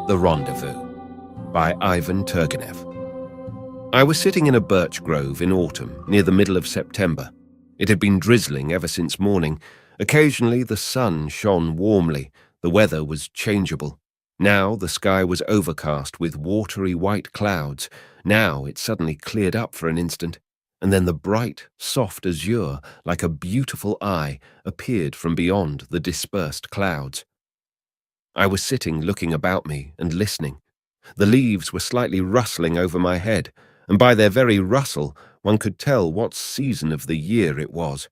The Rendezvous by Ivan Turgenev. I was sitting in a birch grove in autumn, near the middle of September. It had been drizzling ever since morning. Occasionally the sun shone warmly. The weather was changeable. Now the sky was overcast with watery white clouds. Now it suddenly cleared up for an instant, and then the bright, soft azure, like a beautiful eye, appeared from beyond the dispersed clouds. I was sitting looking about me and listening. The leaves were slightly rustling over my head, and by their very rustle one could tell what season of the year it was.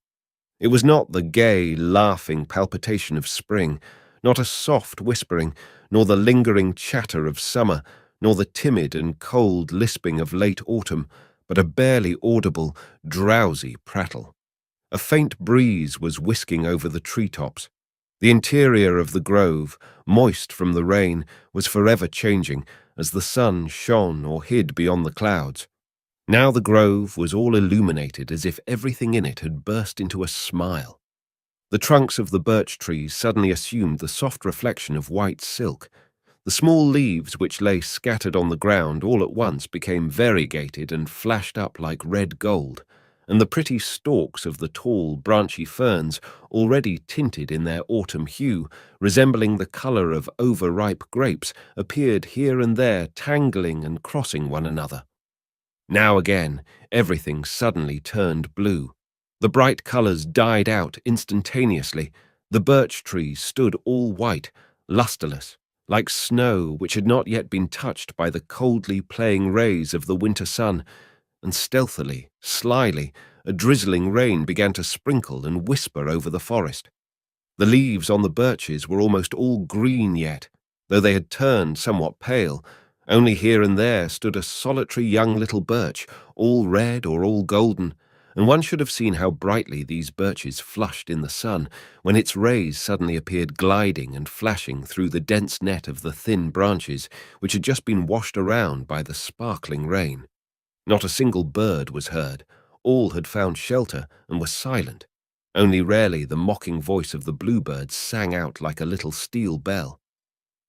It was not the gay, laughing palpitation of spring, not a soft whispering, nor the lingering chatter of summer, nor the timid and cold lisping of late autumn, but a barely audible, drowsy prattle. A faint breeze was whisking over the treetops. The interior of the grove, moist from the rain, was forever changing as the sun shone or hid beyond the clouds. Now the grove was all illuminated as if everything in it had burst into a smile. The trunks of the birch trees suddenly assumed the soft reflection of white silk. The small leaves which lay scattered on the ground all at once became variegated and flashed up like red gold, and the pretty stalks of the tall, branchy ferns, already tinted in their autumn hue, resembling the colour of overripe grapes, appeared here and there tangling and crossing one another. Now again, everything suddenly turned blue. The bright colours died out instantaneously. The birch trees stood all white, lustreless, like snow which had not yet been touched by the coldly playing rays of the winter sun, and stealthily, slyly, a drizzling rain began to sprinkle and whisper over the forest. The leaves on the birches were almost all green yet, though they had turned somewhat pale. Only here and there stood a solitary young little birch, all red or all golden, and one should have seen how brightly these birches flushed in the sun when its rays suddenly appeared gliding and flashing through the dense net of the thin branches which had just been washed around by the sparkling rain. Not a single bird was heard. All had found shelter and were silent. Only rarely the mocking voice of the bluebird sang out like a little steel bell.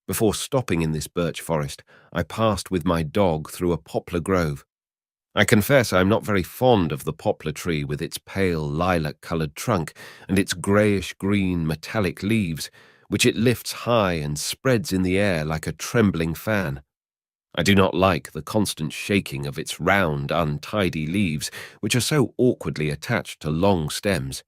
Before stopping in this birch forest, I passed with my dog through a poplar grove. I confess I am not very fond of the poplar tree with its pale lilac-coloured trunk and its greyish-green metallic leaves, which it lifts high and spreads in the air like a trembling fan. I do not like the constant shaking of its round, untidy leaves, which are so awkwardly attached to long stems.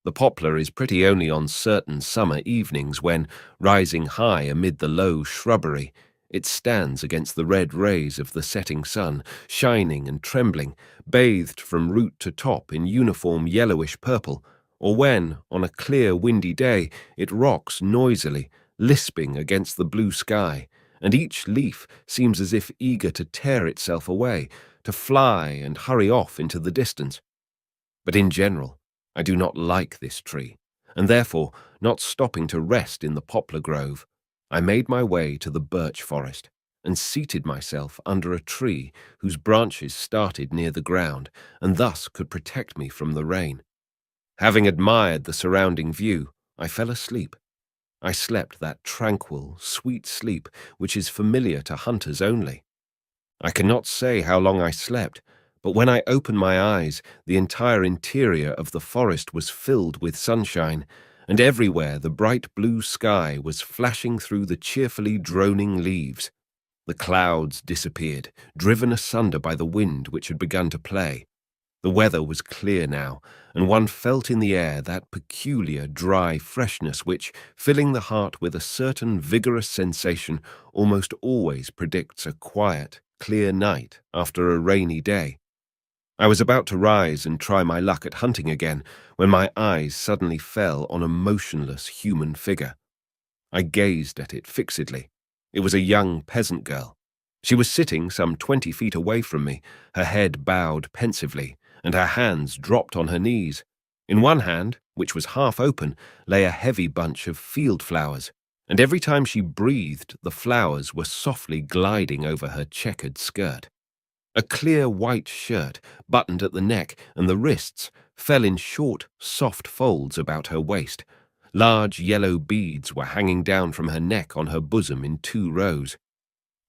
The poplar is pretty only on certain summer evenings when, rising high amid the low shrubbery, it stands against the red rays of the setting sun, shining and trembling, bathed from root to top in uniform yellowish purple, or when, on a clear windy day, it rocks noisily, lisping against the blue sky, and each leaf seems as if eager to tear itself away, to fly and hurry off into the distance. But in general, I do not like this tree, and therefore, not stopping to rest in the poplar grove, I made my way to the birch forest and seated myself under a tree whose branches started near the ground and thus could protect me from the rain. Having admired the surrounding view, I fell asleep. I slept that tranquil, sweet sleep which is familiar to hunters only. I cannot say how long I slept, but when I opened my eyes, the entire interior of the forest was filled with sunshine, and everywhere the bright blue sky was flashing through the cheerfully droning leaves. The clouds disappeared, driven asunder by the wind which had begun to play. The weather was clear now, and one felt in the air that peculiar dry freshness which, filling the heart with a certain vigorous sensation, almost always predicts a quiet, clear night after a rainy day. I was about to rise and try my luck at hunting again, when my eyes suddenly fell on a motionless human figure. I gazed at it fixedly. It was a young peasant girl. She was sitting some 20 feet away from me, her head bowed pensively, and her hands dropped on her knees. In one hand, which was half open, lay a heavy bunch of field flowers, and every time she breathed, the flowers were softly gliding over her checkered skirt. A clear white shirt, buttoned at the neck and the wrists, fell in short, soft folds about her waist. Large yellow beads were hanging down from her neck on her bosom in 2 rows.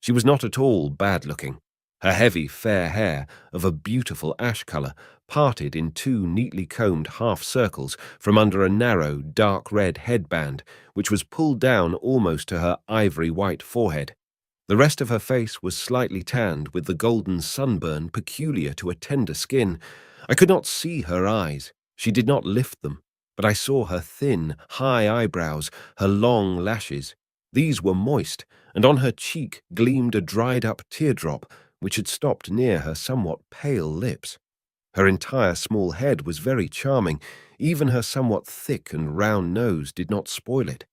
She was not at all bad-looking. Her heavy, fair hair, of a beautiful ash colour, parted in 2 neatly combed half-circles from under a narrow, dark red headband, which was pulled down almost to her ivory-white forehead. The rest of her face was slightly tanned with the golden sunburn peculiar to a tender skin. I could not see her eyes. She did not lift them, but I saw her thin, high eyebrows, her long lashes. These were moist, and on her cheek gleamed a dried-up teardrop, which had stopped near her somewhat pale lips. Her entire small head was very charming. Even her somewhat thick and round nose did not spoil it.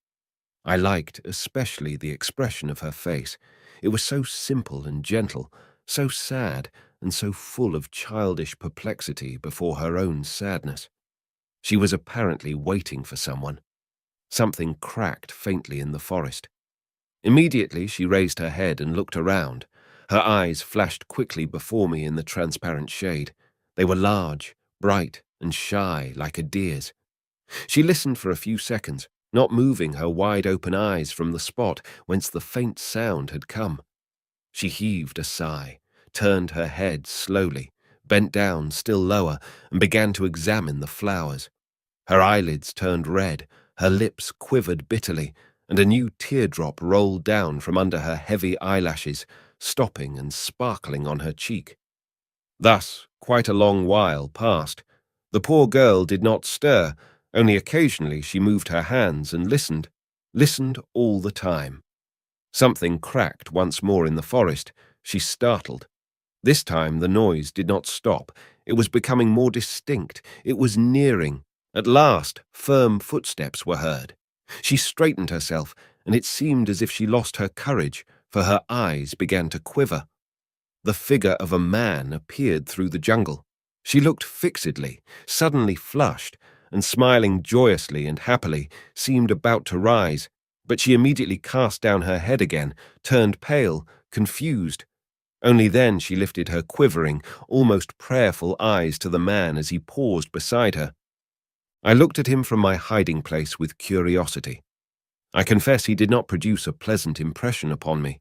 I liked especially the expression of her face. It was so simple and gentle, so sad, and so full of childish perplexity before her own sadness. She was apparently waiting for someone. Something cracked faintly in the forest. Immediately she raised her head and looked around. Her eyes flashed quickly before me in the transparent shade. They were large, bright, and shy like a deer's. She listened for a few seconds, not moving her wide-open eyes from the spot whence the faint sound had come. She heaved a sigh, turned her head slowly, bent down still lower, and began to examine the flowers. Her eyelids turned red, her lips quivered bitterly, and a new teardrop rolled down from under her heavy eyelashes, stopping and sparkling on her cheek. Thus, quite a long while passed. The poor girl did not stir. Only occasionally she moved her hands and listened all the time. Something cracked once more in the forest. She startled. This time the noise did not stop. It was becoming more distinct. It was nearing. At last, firm footsteps were heard. She straightened herself, and it seemed as if she lost her courage, for her eyes began to quiver. The figure of a man appeared through the jungle. She looked fixedly, suddenly flushed, and smiling joyously and happily, seemed about to rise, but she immediately cast down her head again, turned pale, confused. Only then she lifted her quivering, almost prayerful eyes to the man as he paused beside her. I looked at him from my hiding place with curiosity. I confess he did not produce a pleasant impression upon me.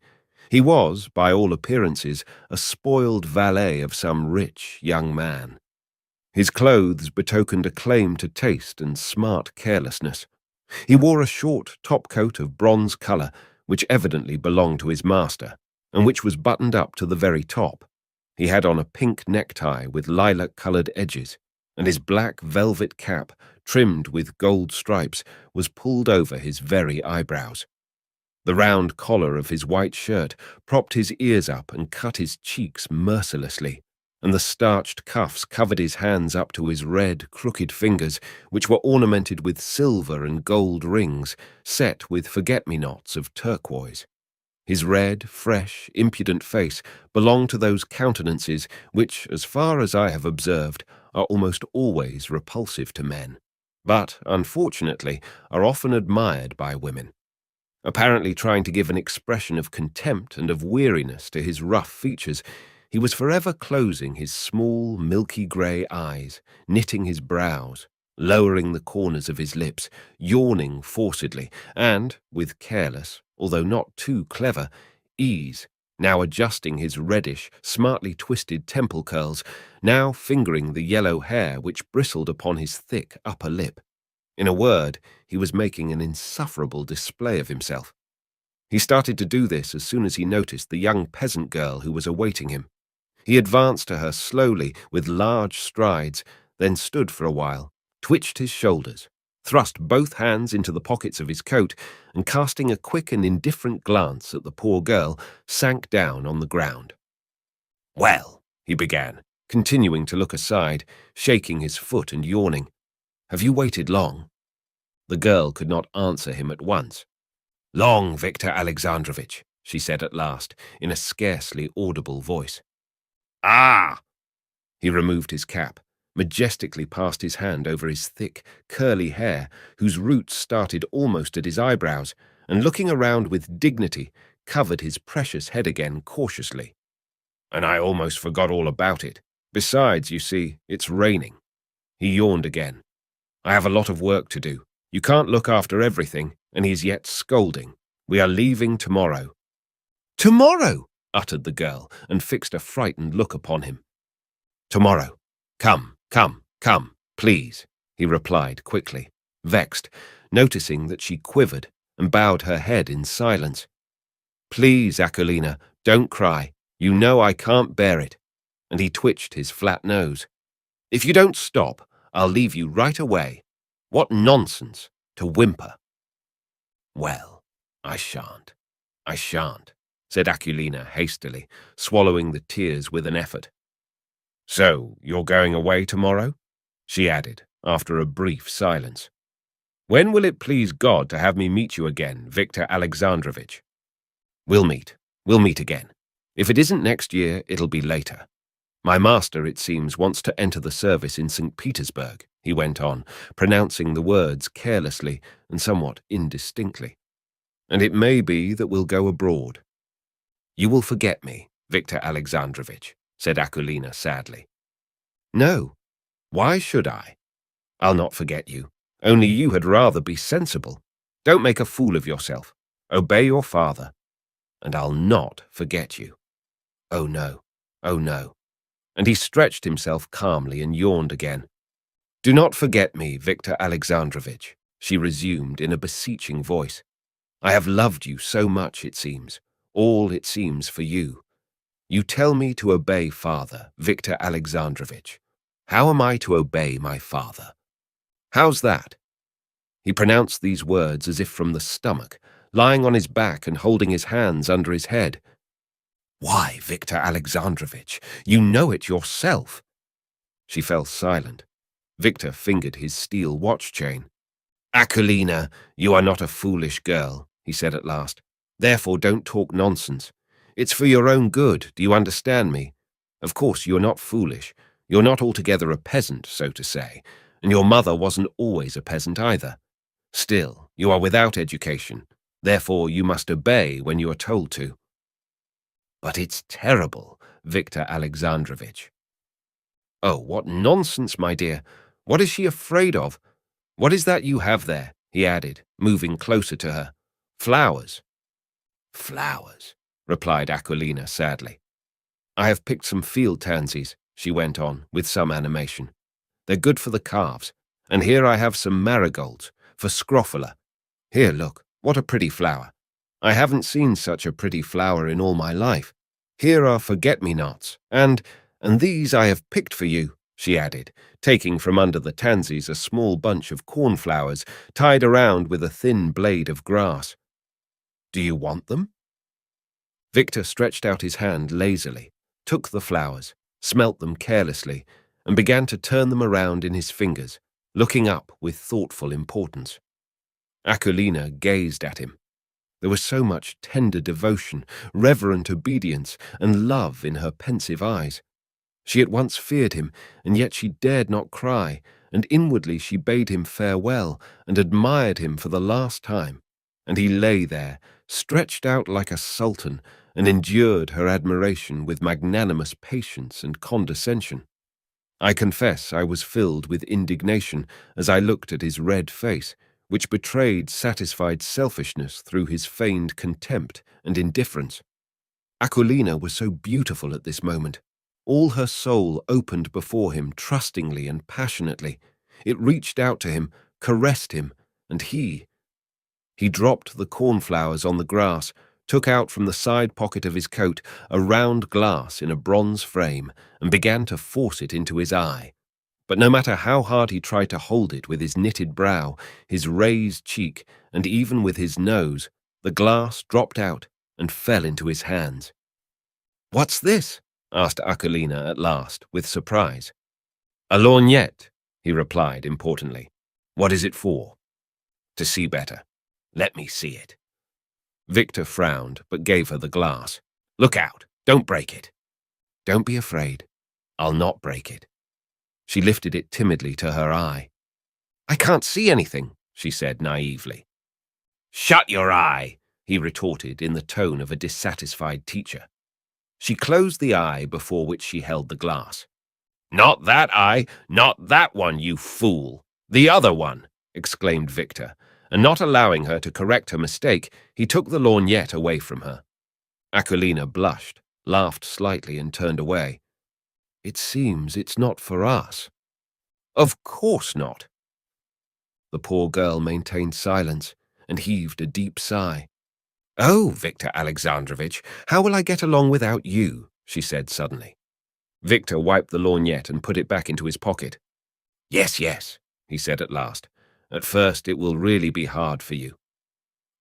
He was, by all appearances, a spoiled valet of some rich young man. His clothes betokened a claim to taste and smart carelessness. He wore a short top-coat of bronze colour, which evidently belonged to his master, and which was buttoned up to the very top. He had on a pink necktie with lilac-coloured edges, and his black velvet cap, trimmed with gold stripes, was pulled over his very eyebrows. The round collar of his white shirt propped his ears up and cut his cheeks mercilessly, and the starched cuffs covered his hands up to his red, crooked fingers, which were ornamented with silver and gold rings, set with forget-me-nots of turquoise. His red, fresh, impudent face belonged to those countenances which, as far as I have observed, are almost always repulsive to men, but, unfortunately, are often admired by women. Apparently trying to give an expression of contempt and of weariness to his rough features, he was forever closing his small, milky grey eyes, knitting his brows, lowering the corners of his lips, yawning forcedly, and, with careless, although not too clever, ease, now adjusting his reddish, smartly twisted temple curls, now fingering the yellow hair which bristled upon his thick upper lip. In a word, he was making an insufferable display of himself. He started to do this as soon as he noticed the young peasant girl who was awaiting him. He advanced to her slowly, with large strides, then stood for a while, twitched his shoulders, thrust both hands into the pockets of his coat, and casting a quick and indifferent glance at the poor girl, sank down on the ground. "Well," he began, continuing to look aside, shaking his foot and yawning, "have you waited long?" The girl could not answer him at once. "Long, Victor Alexandrovitch," she said at last, in a scarcely audible voice. "Ah!" He removed his cap, majestically passed his hand over his thick, curly hair, whose roots started almost at his eyebrows, and looking around with dignity, covered his precious head again cautiously. "And I almost forgot all about it. Besides, you see, it's raining." He yawned again. "I have a lot of work to do. You can't look after everything, and he's yet scolding. We are leaving tomorrow." "Tomorrow!" uttered the girl, and fixed a frightened look upon him. "Tomorrow. Come, come, come, please," he replied quickly, vexed, noticing that she quivered and bowed her head in silence. "Please, Akulina, don't cry. You know I can't bear it." And he twitched his flat nose. "If you don't stop, I'll leave you right away. What nonsense, to whimper." "Well, I shan't, said Akulina hastily, swallowing the tears with an effort. "So, you're going away tomorrow?" she added, after a brief silence. "When will it please God to have me meet you again, Victor Alexandrovich?" We'll meet again. If it isn't next year, it'll be later. My master, it seems, wants to enter the service in St. Petersburg," he went on, pronouncing the words carelessly and somewhat indistinctly. "And it may be that we'll go abroad." "You will forget me, Victor Alexandrovich," said Akulina sadly. "No. Why should I? I'll not forget you. Only you had rather be sensible. Don't make a fool of yourself. Obey your father. And I'll not forget you. Oh no, oh no." And he stretched himself calmly and yawned again. "Do not forget me, Victor Alexandrovich," she resumed in a beseeching voice. "I have loved you so much, it seems, all it seems for you. You tell me to obey father, Victor Alexandrovich. How am I to obey my father? How's that?" He pronounced these words as if from the stomach, lying on his back and holding his hands under his head. "Why, Victor Alexandrovich, you know it yourself." She fell silent. Victor fingered his steel watch chain. "Akulina, you are not a foolish girl," he said at last. "Therefore don't talk nonsense. It's for your own good, do you understand me? Of course you're not foolish. You're not altogether a peasant, so to say, and your mother wasn't always a peasant either. Still, you are without education. Therefore you must obey when you are told to." "But it's terrible, Victor Alexandrovich." "Oh, what nonsense, my dear. What is she afraid of? What is that you have there?" he added, moving closer to her. "Flowers." "Flowers," replied Akulina sadly. "I have picked some field tansies," she went on, with some animation. "They're good for the calves. And here I have some marigolds, for scrofula. Here, look, what a pretty flower. I haven't seen such a pretty flower in all my life. Here are forget-me-nots, and these I have picked for you," she added, taking from under the tansies a small bunch of cornflowers tied around with a thin blade of grass. "Do you want them?" Victor stretched out his hand lazily, took the flowers, smelt them carelessly, and began to turn them around in his fingers, looking up with thoughtful importance. Akulina gazed at him. There was so much tender devotion, reverent obedience, and love in her pensive eyes. She at once feared him, and yet she dared not cry, and inwardly she bade him farewell and admired him for the last time. And he lay there, stretched out like a sultan, and endured her admiration with magnanimous patience and condescension. I confess I was filled with indignation as I looked at his red face, which betrayed satisfied selfishness through his feigned contempt and indifference. Akulina was so beautiful at this moment. All her soul opened before him trustingly and passionately. It reached out to him, caressed him, and he dropped the cornflowers on the grass, took out from the side pocket of his coat a round glass in a bronze frame, and began to force it into his eye. But no matter how hard he tried to hold it with his knitted brow, his raised cheek, and even with his nose, the glass dropped out and fell into his hands. "What's this?" asked Akulina at last, with surprise. "A lorgnette," he replied importantly. "What is it for?" "To see better. Let me see it." Victor frowned, but gave her the glass. "Look out! Don't break it." "Don't be afraid. I'll not break it." She lifted it timidly to her eye. "I can't see anything," she said naively. "Shut your eye," he retorted in the tone of a dissatisfied teacher. She closed the eye before which she held the glass. "Not that eye, not that one, you fool. The other one. exclaimed Victor, and not allowing her to correct her mistake, he took the lorgnette away from her. Aquilina blushed, laughed slightly, and turned away. "It seems it's not for us." "Of course not." The poor girl maintained silence and heaved a deep sigh. "Oh, Victor Alexandrovitch, how will I get along without you?" she said suddenly. Victor wiped the lorgnette and put it back into his pocket. "Yes, yes," he said at last. "At first it will really be hard for you."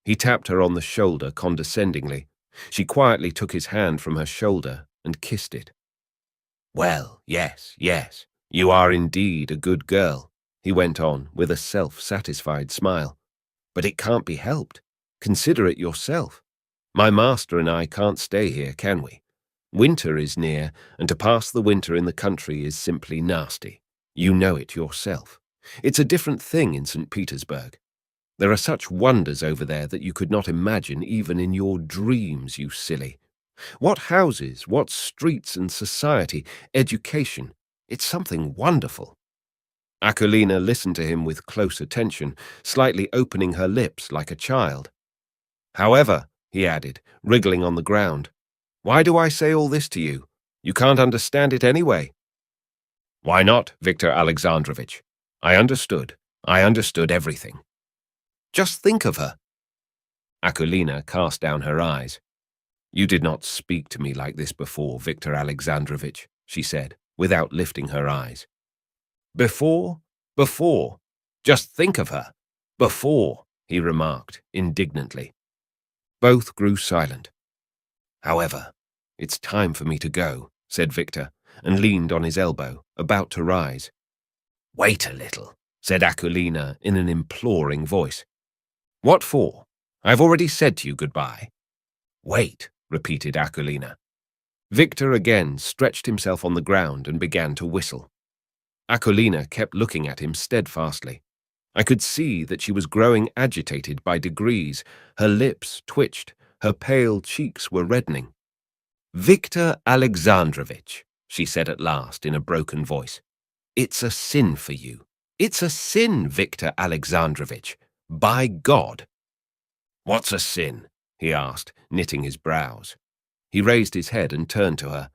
He tapped her on the shoulder condescendingly. She quietly took his hand from her shoulder and kissed it. "Well, yes, yes, you are indeed a good girl," he went on with a self-satisfied smile. "But it can't be helped. Consider it yourself. My master and I can't stay here, can we? Winter is near, and to pass the winter in the country is simply nasty. You know it yourself. It's a different thing in St. Petersburg. There are such wonders over there that you could not imagine even in your dreams, you silly. What houses, what streets and society, education. It's something wonderful." Aquilina listened to him with close attention, slightly opening her lips like a child. "However," he added, wriggling on the ground, "why do I say all this to you? You can't understand it anyway." "Why not, Victor Alexandrovitch? I understood everything." "Just think of her." Aquilina cast down her eyes. "You did not speak to me like this before, Victor Alexandrovitch," she said, without lifting her eyes. "Before? Before? Just think of her. Before," he remarked indignantly. Both grew silent. "However, it's time for me to go," said Victor, and leaned on his elbow, about to rise. "Wait a little," said Aquilina in an imploring voice. "What for? I've already said to you goodbye." "Wait," repeated Aquilina. Victor again stretched himself on the ground and began to whistle. Aquilina kept looking at him steadfastly. I could see that she was growing agitated by degrees. Her lips twitched, her pale cheeks were reddening. "Victor Alexandrovitch," she said at last in a broken voice, "it's a sin for you. It's a sin, Victor Alexandrovitch. By God." "What's a sin?" he asked, knitting his brows. He raised his head and turned to her.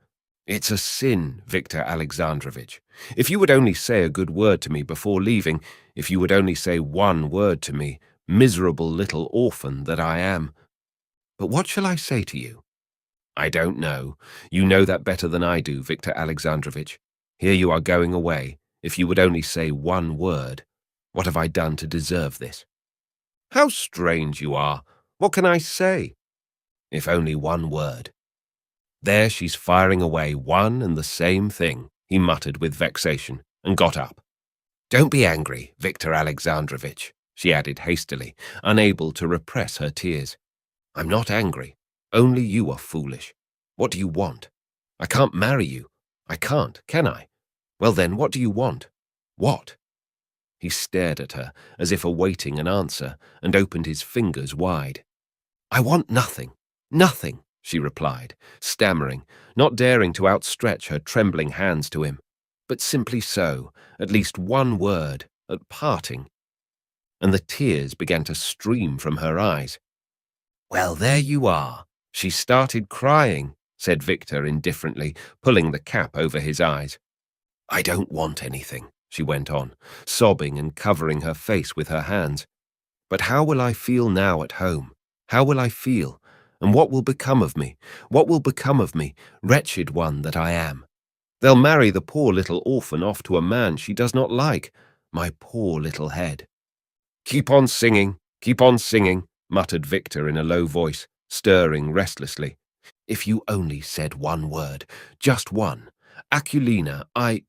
"It's a sin, Victor Alexandrovitch. If you would only say a good word to me before leaving, if you would only say one word to me, miserable little orphan that I am. But what shall I say to you?" "I don't know. You know that better than I do, Victor Alexandrovitch. Here you are going away. If you would only say one word. What have I done to deserve this?" "How strange you are. What can I say?" "If only one word." "There she's firing away one and the same thing," he muttered with vexation, and got up. "Don't be angry, Victor Alexandrovitch," she added hastily, unable to repress her tears. "I'm not angry. Only you are foolish. What do you want? I can't marry you. I can't, can I? Well then, what do you want? What?" He stared at her, as if awaiting an answer, and opened his fingers wide. "I want nothing, nothing," she replied, stammering, not daring to outstretch her trembling hands to him. "But simply so, at least one word, at parting." And the tears began to stream from her eyes. "Well, there you are. She started crying," said Victor indifferently, pulling the cap over his eyes. "I don't want anything," she went on, sobbing and covering her face with her hands. "But how will I feel now at home? How will I feel? And what will become of me? What will become of me, wretched one that I am? They'll marry the poor little orphan off to a man she does not like. My poor little head." Keep on singing," muttered Victor in a low voice, stirring restlessly. "If you only said one word, just one. Aquilina, I—"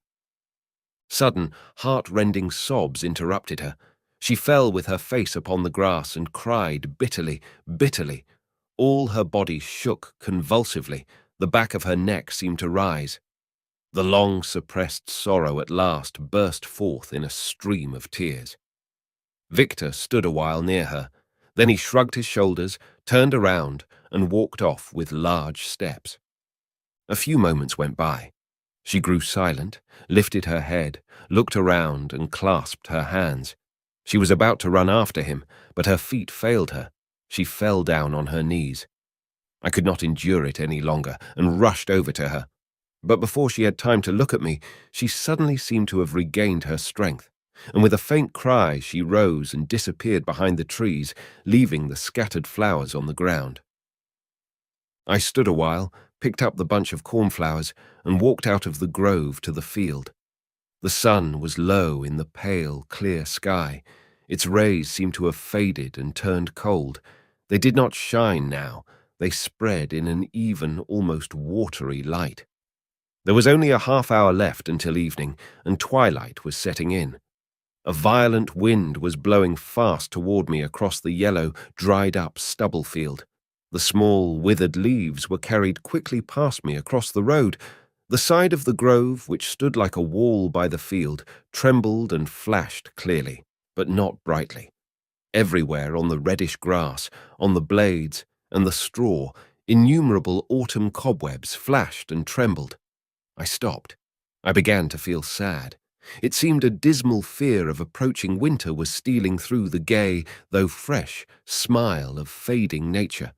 Sudden, heart-rending sobs interrupted her. She fell with her face upon the grass and cried bitterly, bitterly. All her body shook convulsively. The back of her neck seemed to rise. The long-suppressed sorrow at last burst forth in a stream of tears. Victor stood a while near her. Then he shrugged his shoulders, turned around, and walked off with large steps. A few moments went by. She grew silent, lifted her head, looked around, and clasped her hands. She was about to run after him, but her feet failed her. She fell down on her knees. I could not endure it any longer and rushed over to her. But before she had time to look at me, she suddenly seemed to have regained her strength, and with a faint cry she rose and disappeared behind the trees, leaving the scattered flowers on the ground. I stood a while, picked up the bunch of cornflowers, and walked out of the grove to the field. The sun was low in the pale, clear sky. Its rays seemed to have faded and turned cold. They did not shine now. They spread in an even, almost watery light. There was only a half-hour left until evening, and twilight was setting in. A violent wind was blowing fast toward me across the yellow, dried-up stubble field. The small, withered leaves were carried quickly past me across the road. The side of the grove, which stood like a wall by the field, trembled and flashed clearly, but not brightly. Everywhere on the reddish grass, on the blades, and the straw, innumerable autumn cobwebs flashed and trembled. I stopped. I began to feel sad. It seemed a dismal fear of approaching winter was stealing through the gay, though fresh, smile of fading nature.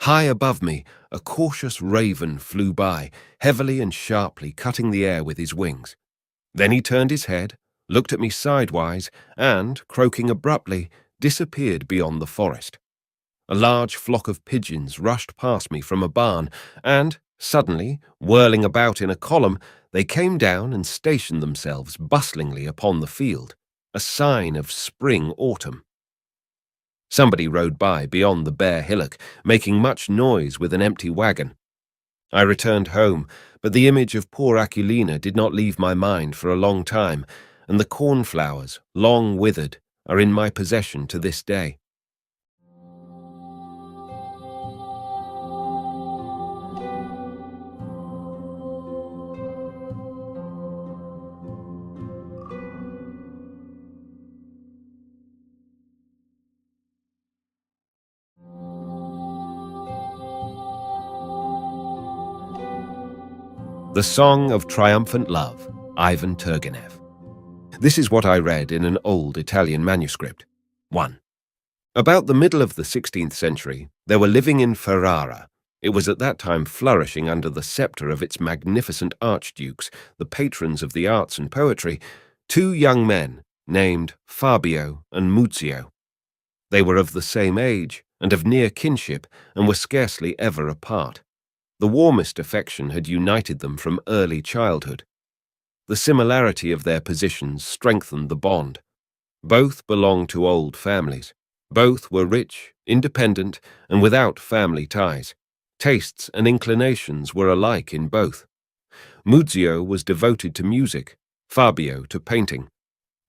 High above me, a cautious raven flew by, heavily and sharply cutting the air with his wings. Then he turned his head, looked at me sidewise, and, croaking abruptly, disappeared beyond the forest. A large flock of pigeons rushed past me from a barn, and, suddenly, whirling about in a column, they came down and stationed themselves bustlingly upon the field, a sign of spring-autumn. Somebody rode by beyond the bare hillock, making much noise with an empty wagon. I returned home, but the image of poor Aquilina did not leave my mind for a long time, and the cornflowers, long withered, are in my possession to this day. The Song of Triumphant Love, Ivan Turgenev. This is what I read in an old Italian manuscript. 1. About the middle of the 16th century, there were living in Ferrara. It was at that time flourishing under the sceptre of its magnificent archdukes, the patrons of the arts and poetry, two young men named Fabio and Muzio. They were of the same age and of near kinship and were scarcely ever apart. The warmest affection had united them from early childhood. The similarity of their positions strengthened the bond. Both belonged to old families. Both were rich, independent, and without family ties. Tastes and inclinations were alike in both. Muzio was devoted to music, Fabio to painting.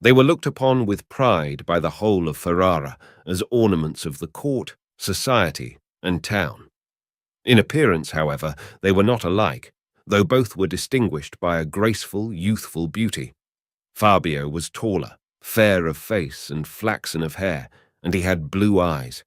They were looked upon with pride by the whole of Ferrara as ornaments of the court, society, and town. In appearance, however, they were not alike, though both were distinguished by a graceful, youthful beauty. Fabio was taller, fair of face and flaxen of hair, and he had blue eyes.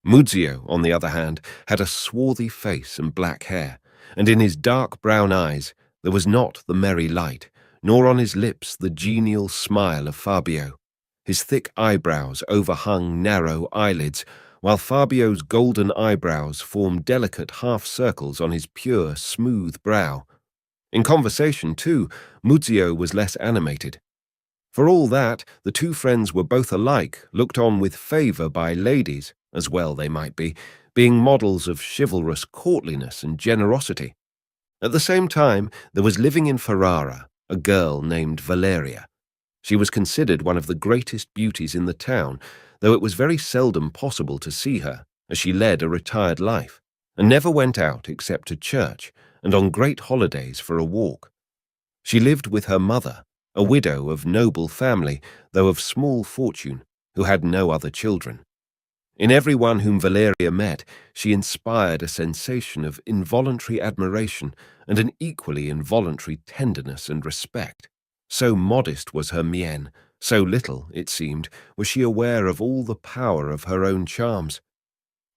Muzio, on the other hand, had a swarthy face and black hair, and in his dark brown eyes there was not the merry light, nor on his lips the genial smile of Fabio. His thick eyebrows overhung narrow eyelids, while Fabio's golden eyebrows formed delicate half-circles on his pure, smooth brow. In conversation, too, Muzio was less animated. For all that, the two friends were both alike, looked on with favour by ladies, as well they might be, being models of chivalrous courtliness and generosity. At the same time, there was living in Ferrara a girl named Valeria. She was considered one of the greatest beauties in the town, though it was very seldom possible to see her, as she led a retired life, and never went out except to church, and on great holidays for a walk. She lived with her mother, a widow of noble family, though of small fortune, who had no other children. In every one whom Valeria met, she inspired a sensation of involuntary admiration and an equally involuntary tenderness and respect. So modest was her mien, so little, it seemed, was she aware of all the power of her own charms.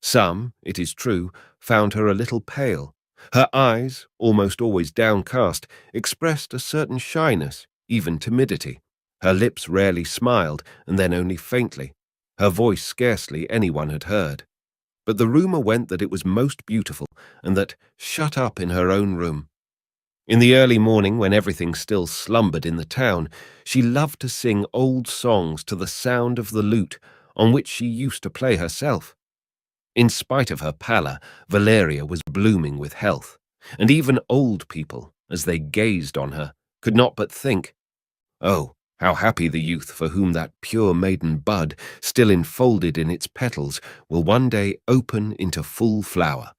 Some, it is true, found her a little pale. Her eyes, almost always downcast, expressed a certain shyness, even timidity. Her lips rarely smiled, and then only faintly. Her voice scarcely anyone had heard. But the rumour went that it was most beautiful, and that, shut up in her own room, in the early morning, when everything still slumbered in the town, she loved to sing old songs to the sound of the lute, on which she used to play herself. In spite of her pallor, Valeria was blooming with health, and even old people, as they gazed on her, could not but think, "Oh, how happy the youth for whom that pure maiden bud, still enfolded in its petals, will one day open into full flower."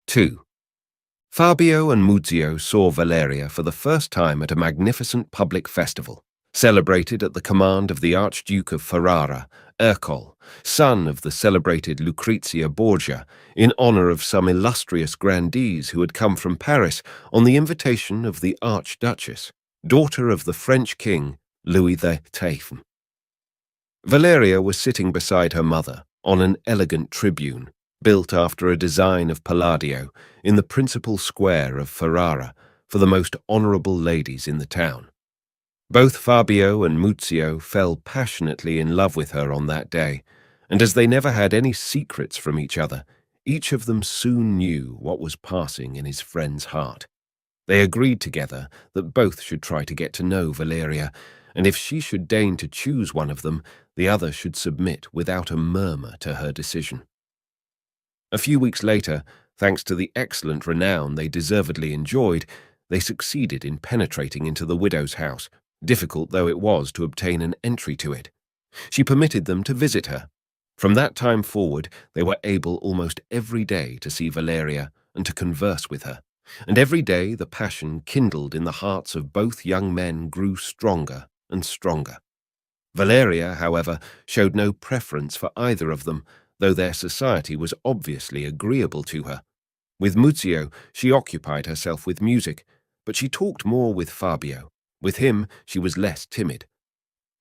2. Fabio and Muzio saw Valeria for the first time at a magnificent public festival, celebrated at the command of the Archduke of Ferrara, Ercole, son of the celebrated Lucrezia Borgia, in honor of some illustrious grandees who had come from Paris on the invitation of the Archduchess, daughter of the French king, Louis XIII. Valeria was sitting beside her mother on an elegant tribune, built after a design of Palladio, in the principal square of Ferrara, for the most honourable ladies in the town. Both Fabio and Muzio fell passionately in love with her on that day, and as they never had any secrets from each other, each of them soon knew what was passing in his friend's heart. They agreed together that both should try to get to know Valeria, and if she should deign to choose one of them, the other should submit without a murmur to her decision. A few weeks later, thanks to the excellent renown they deservedly enjoyed, they succeeded in penetrating into the widow's house, difficult though it was to obtain an entry to it. She permitted them to visit her. From that time forward, they were able almost every day to see Valeria and to converse with her, and every day the passion kindled in the hearts of both young men grew stronger and stronger. Valeria, however, showed no preference for either of them, though their society was obviously agreeable to her. With Muzio, she occupied herself with music, but she talked more with Fabio. With him, she was less timid.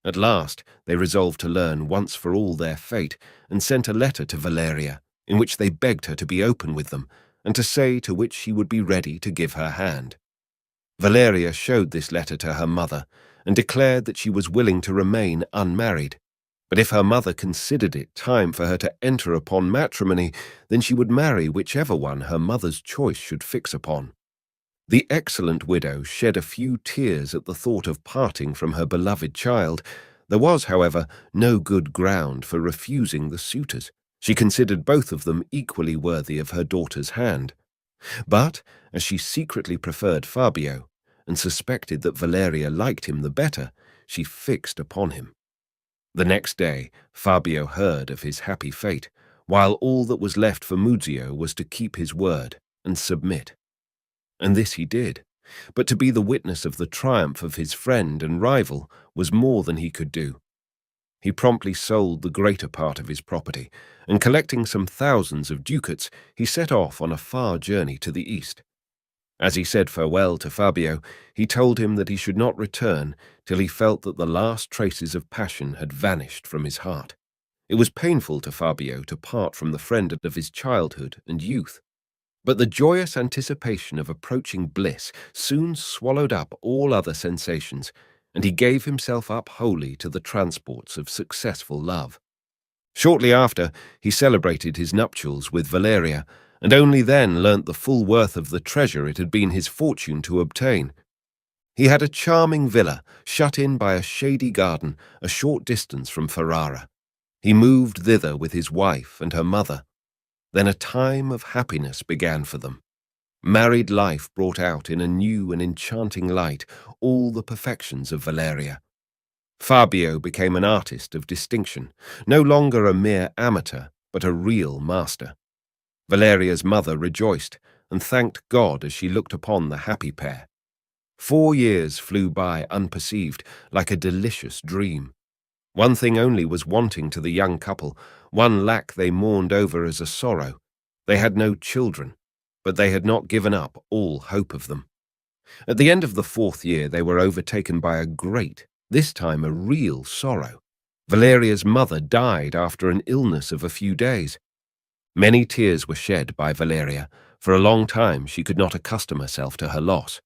At last, they resolved to learn once for all their fate, and sent a letter to Valeria, in which they begged her to be open with them, and to say to which she would be ready to give her hand. Valeria showed this letter to her mother, and declared that she was willing to remain unmarried. But if her mother considered it time for her to enter upon matrimony, then she would marry whichever one her mother's choice should fix upon. The excellent widow shed a few tears at the thought of parting from her beloved child. There was, however, no good ground for refusing the suitors. She considered both of them equally worthy of her daughter's hand. But, as she secretly preferred Fabio, and suspected that Valeria liked him the better, she fixed upon him. The next day, Fabio heard of his happy fate, while all that was left for Muzio was to keep his word and submit. And this he did, but to be the witness of the triumph of his friend and rival was more than he could do. He promptly sold the greater part of his property, and collecting some thousands of ducats, he set off on a far journey to the east. As he said farewell to Fabio, he told him that he should not return till he felt that the last traces of passion had vanished from his heart. It was painful to Fabio to part from the friend of his childhood and youth, but the joyous anticipation of approaching bliss soon swallowed up all other sensations, and he gave himself up wholly to the transports of successful love. Shortly after, he celebrated his nuptials with Valeria, and only then learnt the full worth of the treasure it had been his fortune to obtain. He had a charming villa, shut in by a shady garden, a short distance from Ferrara. He moved thither with his wife and her mother. Then a time of happiness began for them. Married life brought out in a new and enchanting light all the perfections of Valeria. Fabio became an artist of distinction, no longer a mere amateur, but a real master. Valeria's mother rejoiced and thanked God as she looked upon the happy pair. 4 years flew by unperceived, like a delicious dream. One thing only was wanting to the young couple, one lack they mourned over as a sorrow. They had no children, but they had not given up all hope of them. At the end of the 4th year, they were overtaken by a great, this time a real sorrow. Valeria's mother died after an illness of a few days. Many tears were shed by Valeria. For a long time she could not accustom herself to her loss.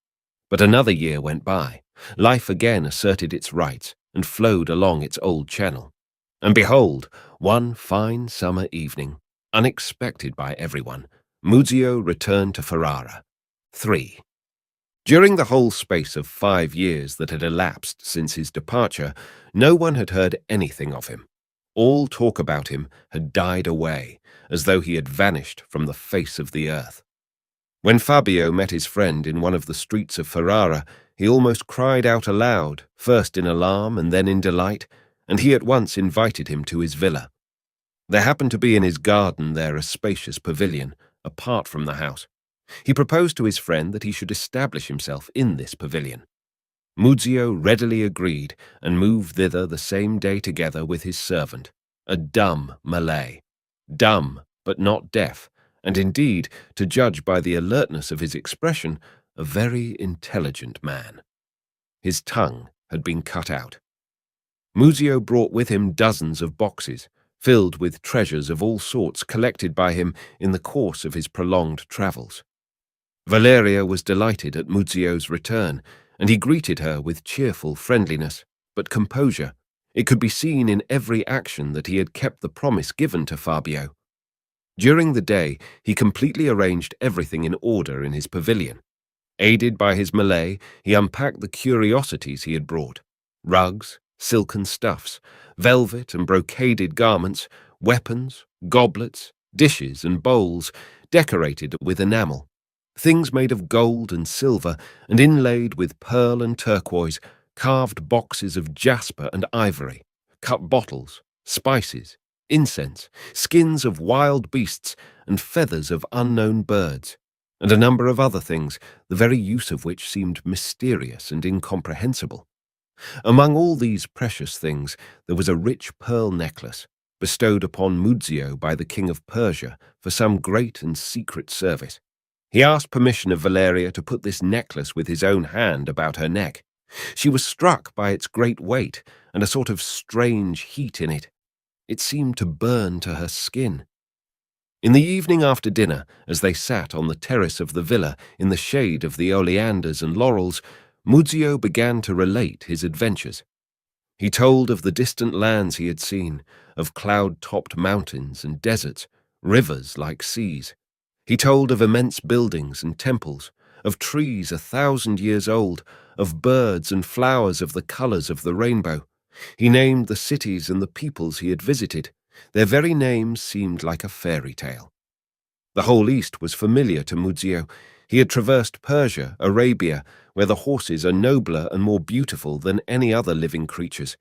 But another year went by. Life again asserted its rights and flowed along its old channel. And behold, one fine summer evening, unexpected by everyone, Muzio returned to Ferrara. 3. During the whole space of 5 years that had elapsed since his departure, no one had heard anything of him. All talk about him had died away, as though he had vanished from the face of the earth. When Fabio met his friend in one of the streets of Ferrara, he almost cried out aloud, first in alarm and then in delight, and he at once invited him to his villa. There happened to be in his garden there a spacious pavilion, apart from the house. He proposed to his friend that he should establish himself in this pavilion. Muzio readily agreed and moved thither the same day together with his servant, a dumb Malay. Dumb, but not deaf, and indeed, to judge by the alertness of his expression, a very intelligent man. His tongue had been cut out. Muzio brought with him dozens of boxes, filled with treasures of all sorts collected by him in the course of his prolonged travels. Valeria was delighted at Muzio's return, and he greeted her with cheerful friendliness, but composure. It could be seen in every action that he had kept the promise given to Fabio. During the day, he completely arranged everything in order in his pavilion. Aided by his Malay, he unpacked the curiosities he had brought: rugs, silken stuffs, velvet and brocaded garments, weapons, goblets, dishes and bowls, decorated with enamel, things made of gold and silver and inlaid with pearl and turquoise, carved boxes of jasper and ivory, cut bottles, spices, incense, skins of wild beasts, and feathers of unknown birds, and a number of other things, the very use of which seemed mysterious and incomprehensible. Among all these precious things there was a rich pearl necklace, bestowed upon Muzio by the king of Persia for some great and secret service. He asked permission of Valeria to put this necklace with his own hand about her neck. She was struck by its great weight and a sort of strange heat in it. It seemed to burn to her skin. In the evening after dinner, as they sat on the terrace of the villa in the shade of the oleanders and laurels, Muzio began to relate his adventures. He told of the distant lands he had seen, of cloud-topped mountains and deserts, rivers like seas. He told of immense buildings and temples, of trees 1,000 years old, of birds and flowers of the colors of the rainbow. He named the cities and the peoples he had visited. Their very names seemed like a fairy tale. The whole East was familiar to Muzio. He had traversed Persia, Arabia, where the horses are nobler and more beautiful than any other living creatures.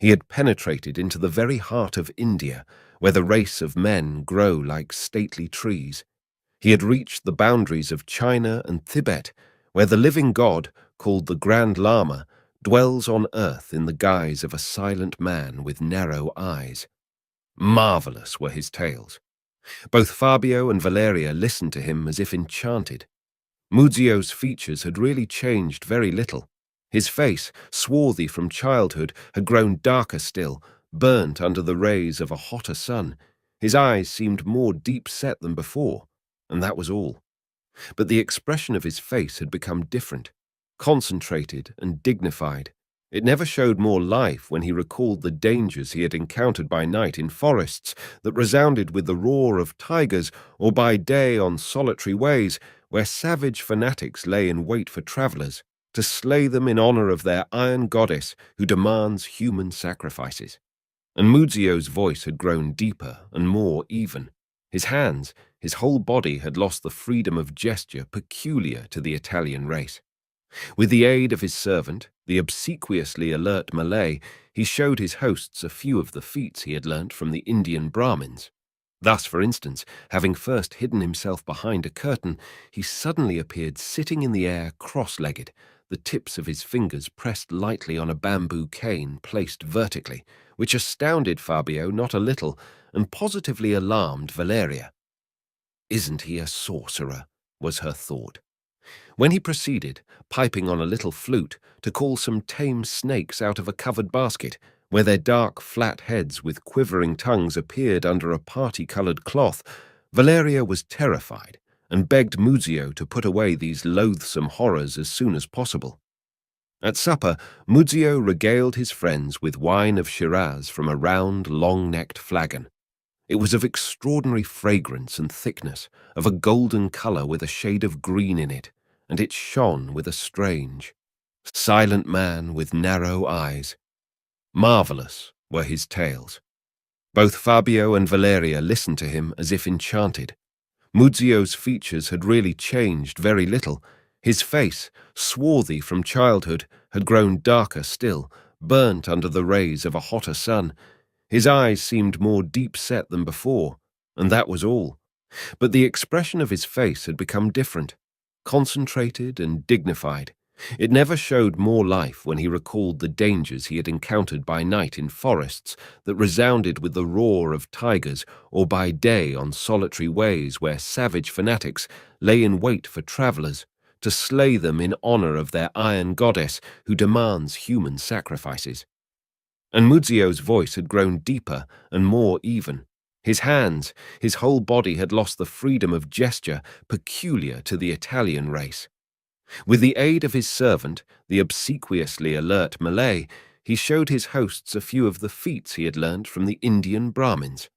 He had penetrated into the very heart of India, where the race of men grow like stately trees. He had reached the boundaries of China and Tibet, where the living god, called the Grand Lama, dwells on earth in the guise of a silent man with narrow eyes. Marvelous were his tales. Both Fabio and Valeria listened to him as if enchanted. Muzio's features had really changed very little. His face, swarthy from childhood, had grown darker still, burnt under the rays of a hotter sun. His eyes seemed more deep-set than before, and that was all. But the expression of his face had become different, concentrated and dignified. It never showed more life when he recalled the dangers he had encountered by night in forests that resounded with the roar of tigers, or by day on solitary ways where savage fanatics lay in wait for travellers, to slay them in honour of their iron goddess who demands human sacrifices. And Muzio's voice had grown deeper and more even. His hands, his whole body had lost the freedom of gesture peculiar to the Italian race. With the aid of his servant, the obsequiously alert Malay, he showed his hosts a few of the feats he had learnt from the Indian Brahmins. Thus, for instance, having first hidden himself behind a curtain, he suddenly appeared sitting in the air cross-legged, the tips of his fingers pressed lightly on a bamboo cane placed vertically, which astounded Fabio not a little and positively alarmed Valeria. "Isn't he a sorcerer?" was her thought. When he proceeded, piping on a little flute, to call some tame snakes out of a covered basket, where their dark, flat heads with quivering tongues appeared under a party-coloured cloth, Valeria was terrified and begged Muzio to put away these loathsome horrors as soon as possible. At supper, Muzio regaled his friends with wine of Shiraz from a round, long-necked flagon. It was of extraordinary fragrance and thickness, of a golden colour with a shade of green in it, and it shone with a strange, silent man with narrow eyes. Marvellous were his tales. Both Fabio and Valeria listened to him as if enchanted. Muzio's features had really changed very little. His face, swarthy from childhood, had grown darker still, burnt under the rays of a hotter sun. His eyes seemed more deep-set than before, and that was all. But the expression of his face had become different, concentrated and dignified. It never showed more life when he recalled the dangers he had encountered by night in forests that resounded with the roar of tigers, or by day on solitary ways where savage fanatics lay in wait for travellers, to slay them in honour of their iron goddess who demands human sacrifices. And Muzio's voice had grown deeper and more even. His hands, his whole body had lost the freedom of gesture peculiar to the Italian race. With the aid of his servant, the obsequiously alert Malay, he showed his hosts a few of the feats he had learnt from the Indian Brahmins.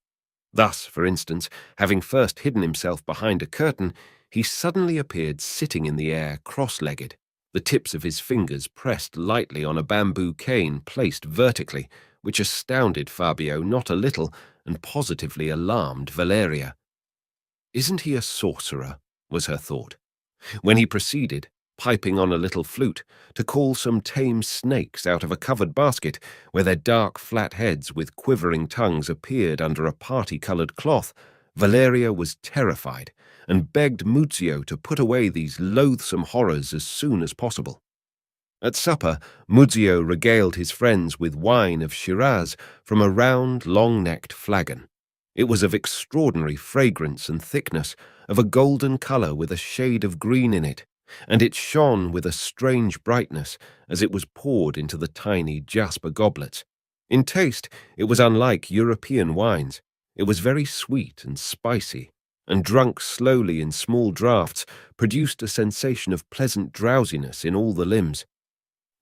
Thus, for instance, having first hidden himself behind a curtain, he suddenly appeared sitting in the air cross-legged, the tips of his fingers pressed lightly on a bamboo cane placed vertically, which astounded Fabio not a little and positively alarmed Valeria. "Isn't he a sorcerer?" was her thought. When he proceeded, piping on a little flute, to call some tame snakes out of a covered basket, where their dark flat heads with quivering tongues appeared under a party-coloured cloth, Valeria was terrified, and begged Muzio to put away these loathsome horrors as soon as possible. At supper, Muzio regaled his friends with wine of Shiraz from a round, long-necked flagon. It was of extraordinary fragrance and thickness, of a golden colour with a shade of green in it, and it shone with a strange brightness as it was poured into the tiny jasper goblets. In taste, it was unlike European wines. It was very sweet and spicy, and drunk slowly in small draughts produced a sensation of pleasant drowsiness in all the limbs.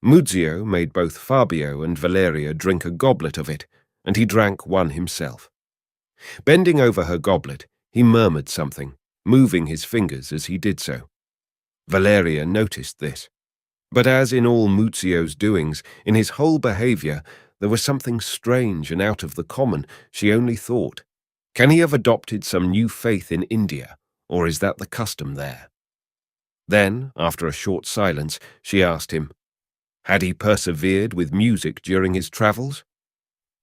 Muzio made both Fabio and Valeria drink a goblet of it, and he drank one himself. Bending over her goblet, he murmured something, moving his fingers as he did so. Valeria noticed this. But as in all Muzio's doings, in his whole behaviour, there was something strange and out of the common. She only thought, "Can he have adopted some new faith in India, or is that the custom there?" Then, after a short silence, she asked him, had he persevered with music during his travels?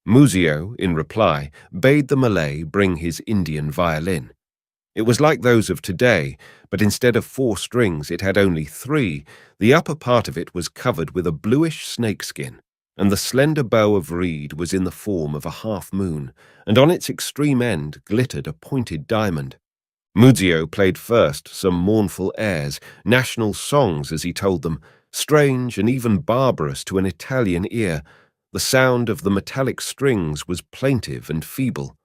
Muzio, in reply, bade the Malay bring his Indian violin. It was like those of today, but instead of 4 strings it had only 3. The upper part of it was covered with a bluish snakeskin, and the slender bow of reed was in the form of a half-moon, and on its extreme end glittered a pointed diamond. Muzio played first some mournful airs, national songs as he told them, strange and even barbarous to an Italian ear. The sound of the metallic strings was plaintive and feeble.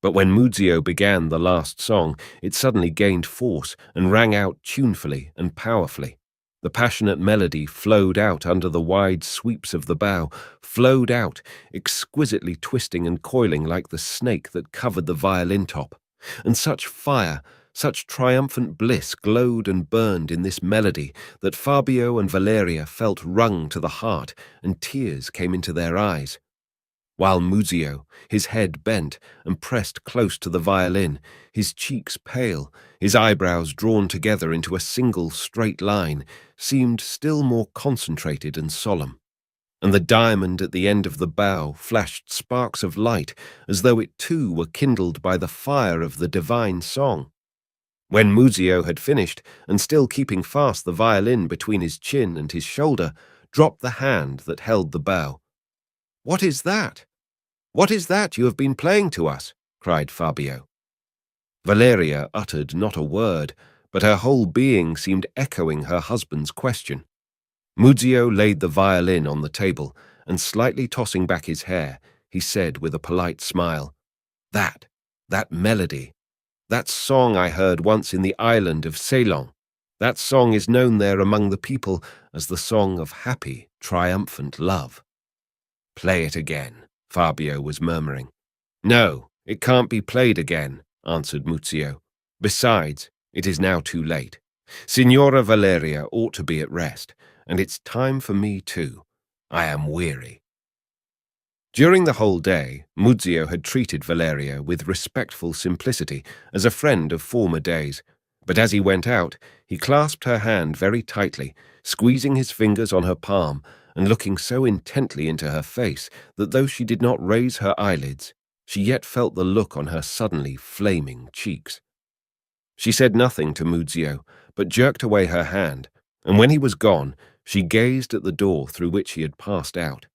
But when Muzio began the last song, it suddenly gained force and rang out tunefully and powerfully. The passionate melody flowed out under the wide sweeps of the bow, flowed out, exquisitely twisting and coiling like the snake that covered the violin top. And such fire, such triumphant bliss glowed and burned in this melody that Fabio and Valeria felt wrung to the heart, and tears came into their eyes. While Muzio, his head bent and pressed close to the violin, his cheeks pale, his eyebrows drawn together into a single straight line, seemed still more concentrated and solemn. And the diamond at the end of the bow flashed sparks of light as though it too were kindled by the fire of the divine song. When Muzio had finished, and still keeping fast the violin between his chin and his shoulder, dropped the hand that held the bow. "What is that? What is that you have been playing to us?" cried Fabio. Valeria uttered not a word, but her whole being seemed echoing her husband's question. Muzio laid the violin on the table, and slightly tossing back his hair, he said with a polite smile, that melody, that song I heard once in the island of Ceylon. That song is known there among the people as the Song of Happy, Triumphant Love. Play it again, Fabio was murmuring. No, it can't be played again, answered Muzio. Besides, it is now too late. Signora Valeria ought to be at rest, and it's time for me too. I am weary. During the whole day, Muzio had treated Valeria with respectful simplicity as a friend of former days, but as he went out, he clasped her hand very tightly, squeezing his fingers on her palm and looking so intently into her face that though she did not raise her eyelids, she yet felt the look on her suddenly flaming cheeks. She said nothing to Muzio, but jerked away her hand, and when he was gone, she gazed at the door through which he had passed out.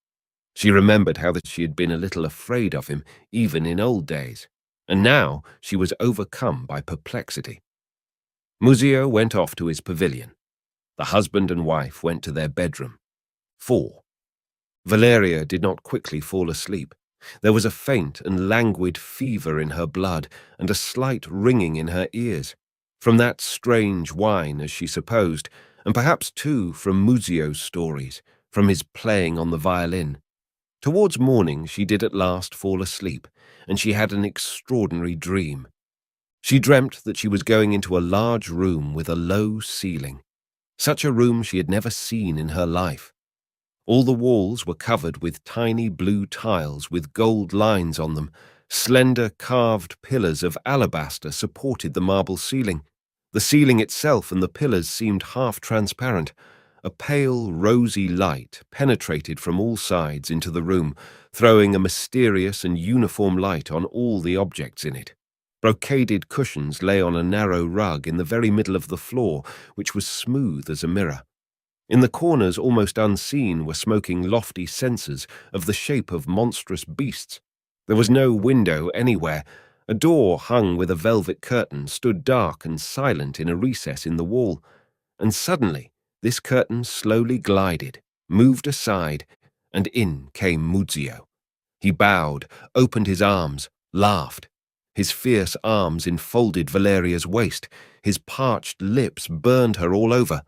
She remembered how that she had been a little afraid of him, even in old days, and now she was overcome by perplexity. Muzio went off to his pavilion. The husband and wife went to their bedroom. 4. Valeria did not quickly fall asleep. There was a faint and languid fever in her blood and a slight ringing in her ears, from that strange wine, as she supposed, and perhaps too from Muzio's stories, from his playing on the violin. Towards morning she did at last fall asleep, and she had an extraordinary dream. She dreamt that she was going into a large room with a low ceiling. Such a room she had never seen in her life. All the walls were covered with tiny blue tiles with gold lines on them. Slender carved pillars of alabaster supported the marble ceiling. The ceiling itself and the pillars seemed half transparent. A pale, rosy light penetrated from all sides into the room, throwing a mysterious and uniform light on all the objects in it. Brocaded cushions lay on a narrow rug in the very middle of the floor, which was smooth as a mirror. In the corners, almost unseen, were smoking lofty censers of the shape of monstrous beasts. There was no window anywhere. A door hung with a velvet curtain stood dark and silent in a recess in the wall, and suddenly this curtain slowly glided, moved aside, and in came Muzio. He bowed, opened his arms, laughed. His fierce arms enfolded Valeria's waist. His parched lips burned her all over.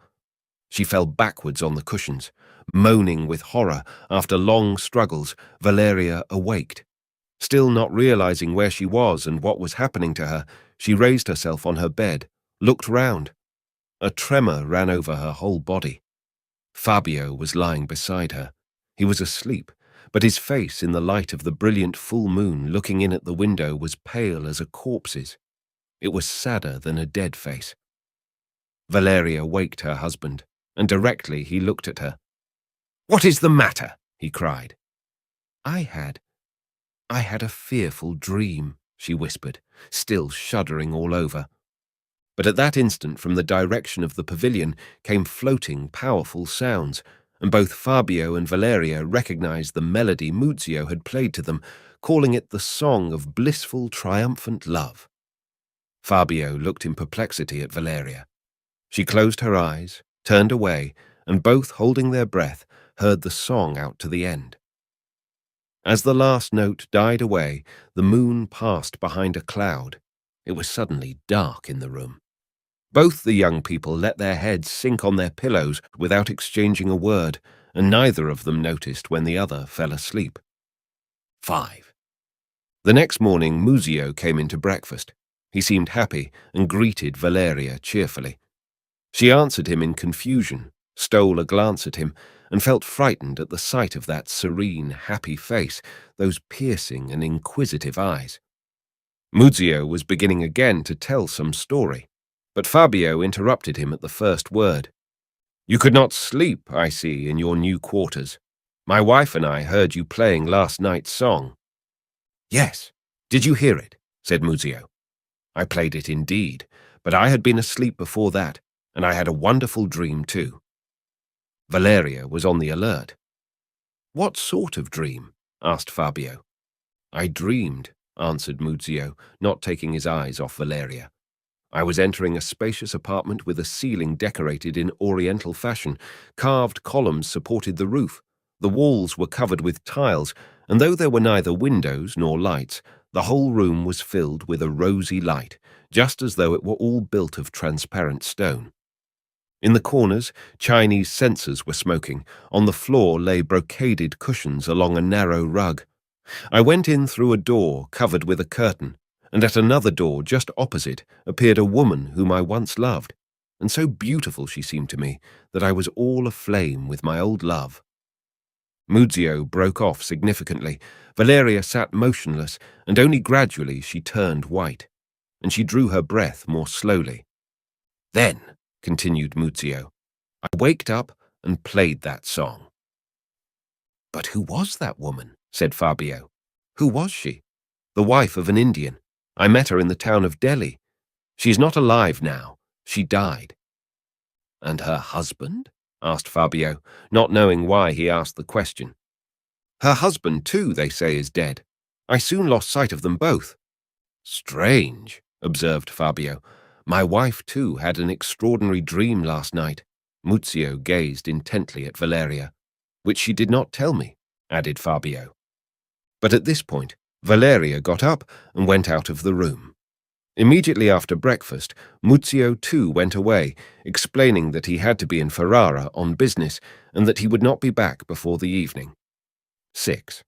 She fell backwards on the cushions. Moaning with horror, after long struggles, Valeria awaked. Still not realizing where she was and what was happening to her, she raised herself on her bed, looked round. A tremor ran over her whole body. Fabio was lying beside her. He was asleep, but his face in the light of the brilliant full moon looking in at the window was pale as a corpse's. It was sadder than a dead face. Valeria waked her husband, and directly he looked at her. "What is the matter?" he cried. I had a fearful dream," she whispered, still shuddering all over. But at that instant from the direction of the pavilion came floating, powerful sounds, and both Fabio and Valeria recognized the melody Muzio had played to them, calling it the Song of Blissful Triumphant Love. Fabio looked in perplexity at Valeria. She closed her eyes, turned away, and both holding their breath, heard the song out to the end. As the last note died away, the moon passed behind a cloud. It was suddenly dark in the room. Both the young people let their heads sink on their pillows without exchanging a word, and neither of them noticed when the other fell asleep. 5. The next morning Muzio came in to breakfast. He seemed happy and greeted Valeria cheerfully. She answered him in confusion, stole a glance at him, and felt frightened at the sight of that serene, happy face, those piercing and inquisitive eyes. Muzio was beginning again to tell some story, but Fabio interrupted him at the first word. "You could not sleep, I see, in your new quarters. My wife and I heard you playing last night's song." "Yes. Did you hear it?" said Muzio. "I played it indeed, but I had been asleep before that, and I had a wonderful dream too." Valeria was on the alert. "What sort of dream?" asked Fabio. "I dreamed," answered Muzio, not taking his eyes off Valeria. "I was entering a spacious apartment with a ceiling decorated in Oriental fashion. Carved columns supported the roof. The walls were covered with tiles, and though there were neither windows nor lights, the whole room was filled with a rosy light, just as though it were all built of transparent stone. In the corners, Chinese censers were smoking. On the floor lay brocaded cushions along a narrow rug. I went in through a door covered with a curtain, and at another door just opposite appeared a woman whom I once loved, and so beautiful she seemed to me that I was all aflame with my old love. Muzio broke off significantly. Valeria sat motionless, and only gradually she turned white, and she drew her breath more slowly. Then, continued Muzio, I waked up and played that song. But who was that woman? Said Fabio. Who was she? The wife of an Indian. I met her in the town of Delhi. She's not alive now. She died. And her husband? Asked Fabio, not knowing why he asked the question. Her husband, too, they say, is dead. I soon lost sight of them both. Strange, observed Fabio. My wife, too, had an extraordinary dream last night. Muzio gazed intently at Valeria. Which she did not tell me, added Fabio. But at this point, Valeria got up and went out of the room. Immediately after breakfast, Muzio too went away, explaining that he had to be in Ferrara on business and that he would not be back before the evening. 6.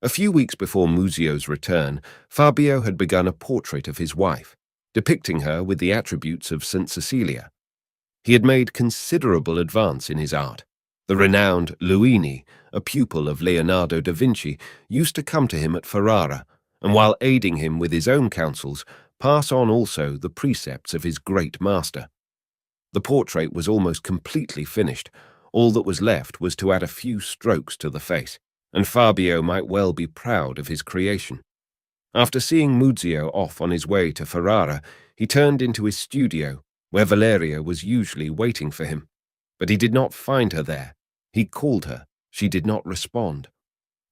A few weeks before Muzio's return, Fabio had begun a portrait of his wife, depicting her with the attributes of St. Cecilia. He had made considerable advance in his art. The renowned Luini, a pupil of Leonardo da Vinci, used to come to him at Ferrara, and while aiding him with his own counsels, pass on also the precepts of his great master. The portrait was almost completely finished. All that was left was to add a few strokes to the face, and Fabio might well be proud of his creation. After seeing Muzio off on his way to Ferrara, he turned into his studio, where Valeria was usually waiting for him. But he did not find her there. He called her. She did not respond.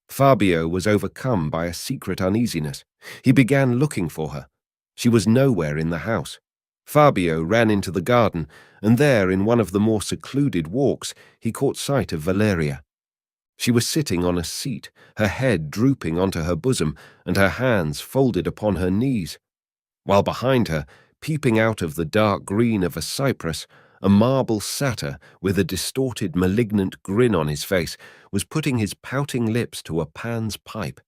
Fabio was overcome by a secret uneasiness. He began looking for her. She was nowhere in the house. Fabio ran into the garden, and there, in one of the more secluded walks, he caught sight of Valeria. She was sitting on a seat, her head drooping onto her bosom, and her hands folded upon her knees, while behind her, peeping out of the dark green of a cypress, a marble satyr with a distorted, malignant grin on his face was putting his pouting lips to a Pan's pipe.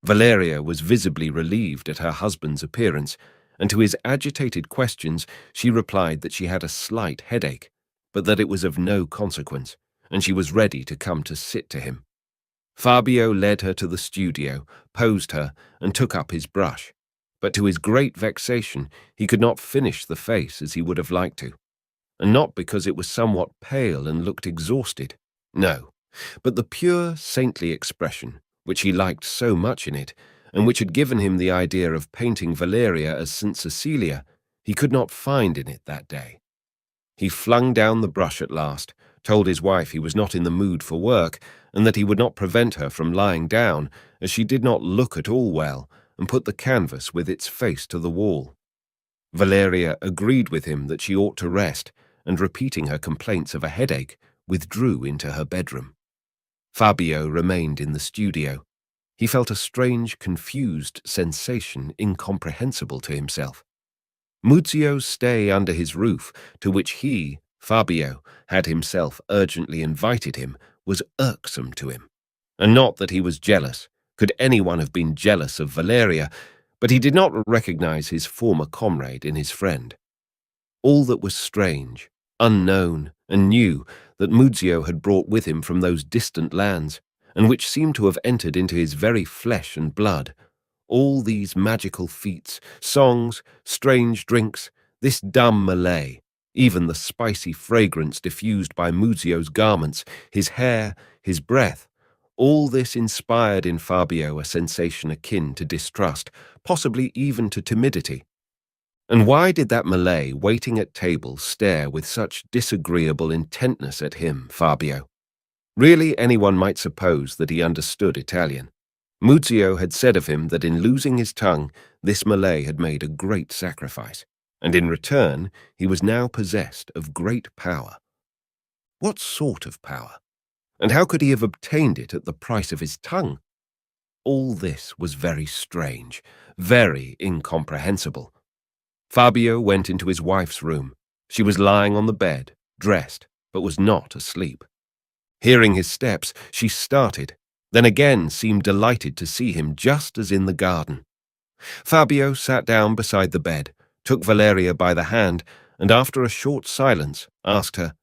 Valeria was visibly relieved at her husband's appearance, and to his agitated questions she replied that she had a slight headache, but that it was of no consequence, and she was ready to come to sit to him. Fabio led her to the studio, posed her, and took up his brush. But to his great vexation, he could not finish the face as he would have liked to. And not because it was somewhat pale and looked exhausted. No, but the pure, saintly expression, which he liked so much in it, and which had given him the idea of painting Valeria as St. Cecilia, he could not find in it that day. He flung down the brush at last, told his wife he was not in the mood for work, and that he would not prevent her from lying down, as she did not look at all well, and put the canvas with its face to the wall. Valeria agreed with him that she ought to rest, and repeating her complaints of a headache, withdrew into her bedroom. Fabio remained in the studio. He felt a strange, confused sensation incomprehensible to himself. Muzio's stay under his roof, to which he, Fabio, had himself urgently invited him, was irksome to him. And not that he was jealous. Could anyone have been jealous of Valeria? But he did not recognize his former comrade in his friend. All that was strange, unknown, and new that Muzio had brought with him from those distant lands, and which seemed to have entered into his very flesh and blood, all these magical feats, songs, strange drinks, this dumb Malay, even the spicy fragrance diffused by Muzio's garments, his hair, his breath, all this inspired in Fabio a sensation akin to distrust, possibly even to timidity. And why did that Malay waiting at table stare with such disagreeable intentness at him, Fabio? Really, anyone might suppose that he understood Italian. Muzio had said of him that in losing his tongue, this Malay had made a great sacrifice, and in return he was now possessed of great power. What sort of power? And how could he have obtained it at the price of his tongue? All this was very strange, very incomprehensible. Fabio went into his wife's room. She was lying on the bed, dressed, but was not asleep. Hearing his steps, she started, then again seemed delighted to see him just as in the garden. Fabio sat down beside the bed, took Valeria by the hand, and after a short silence asked her,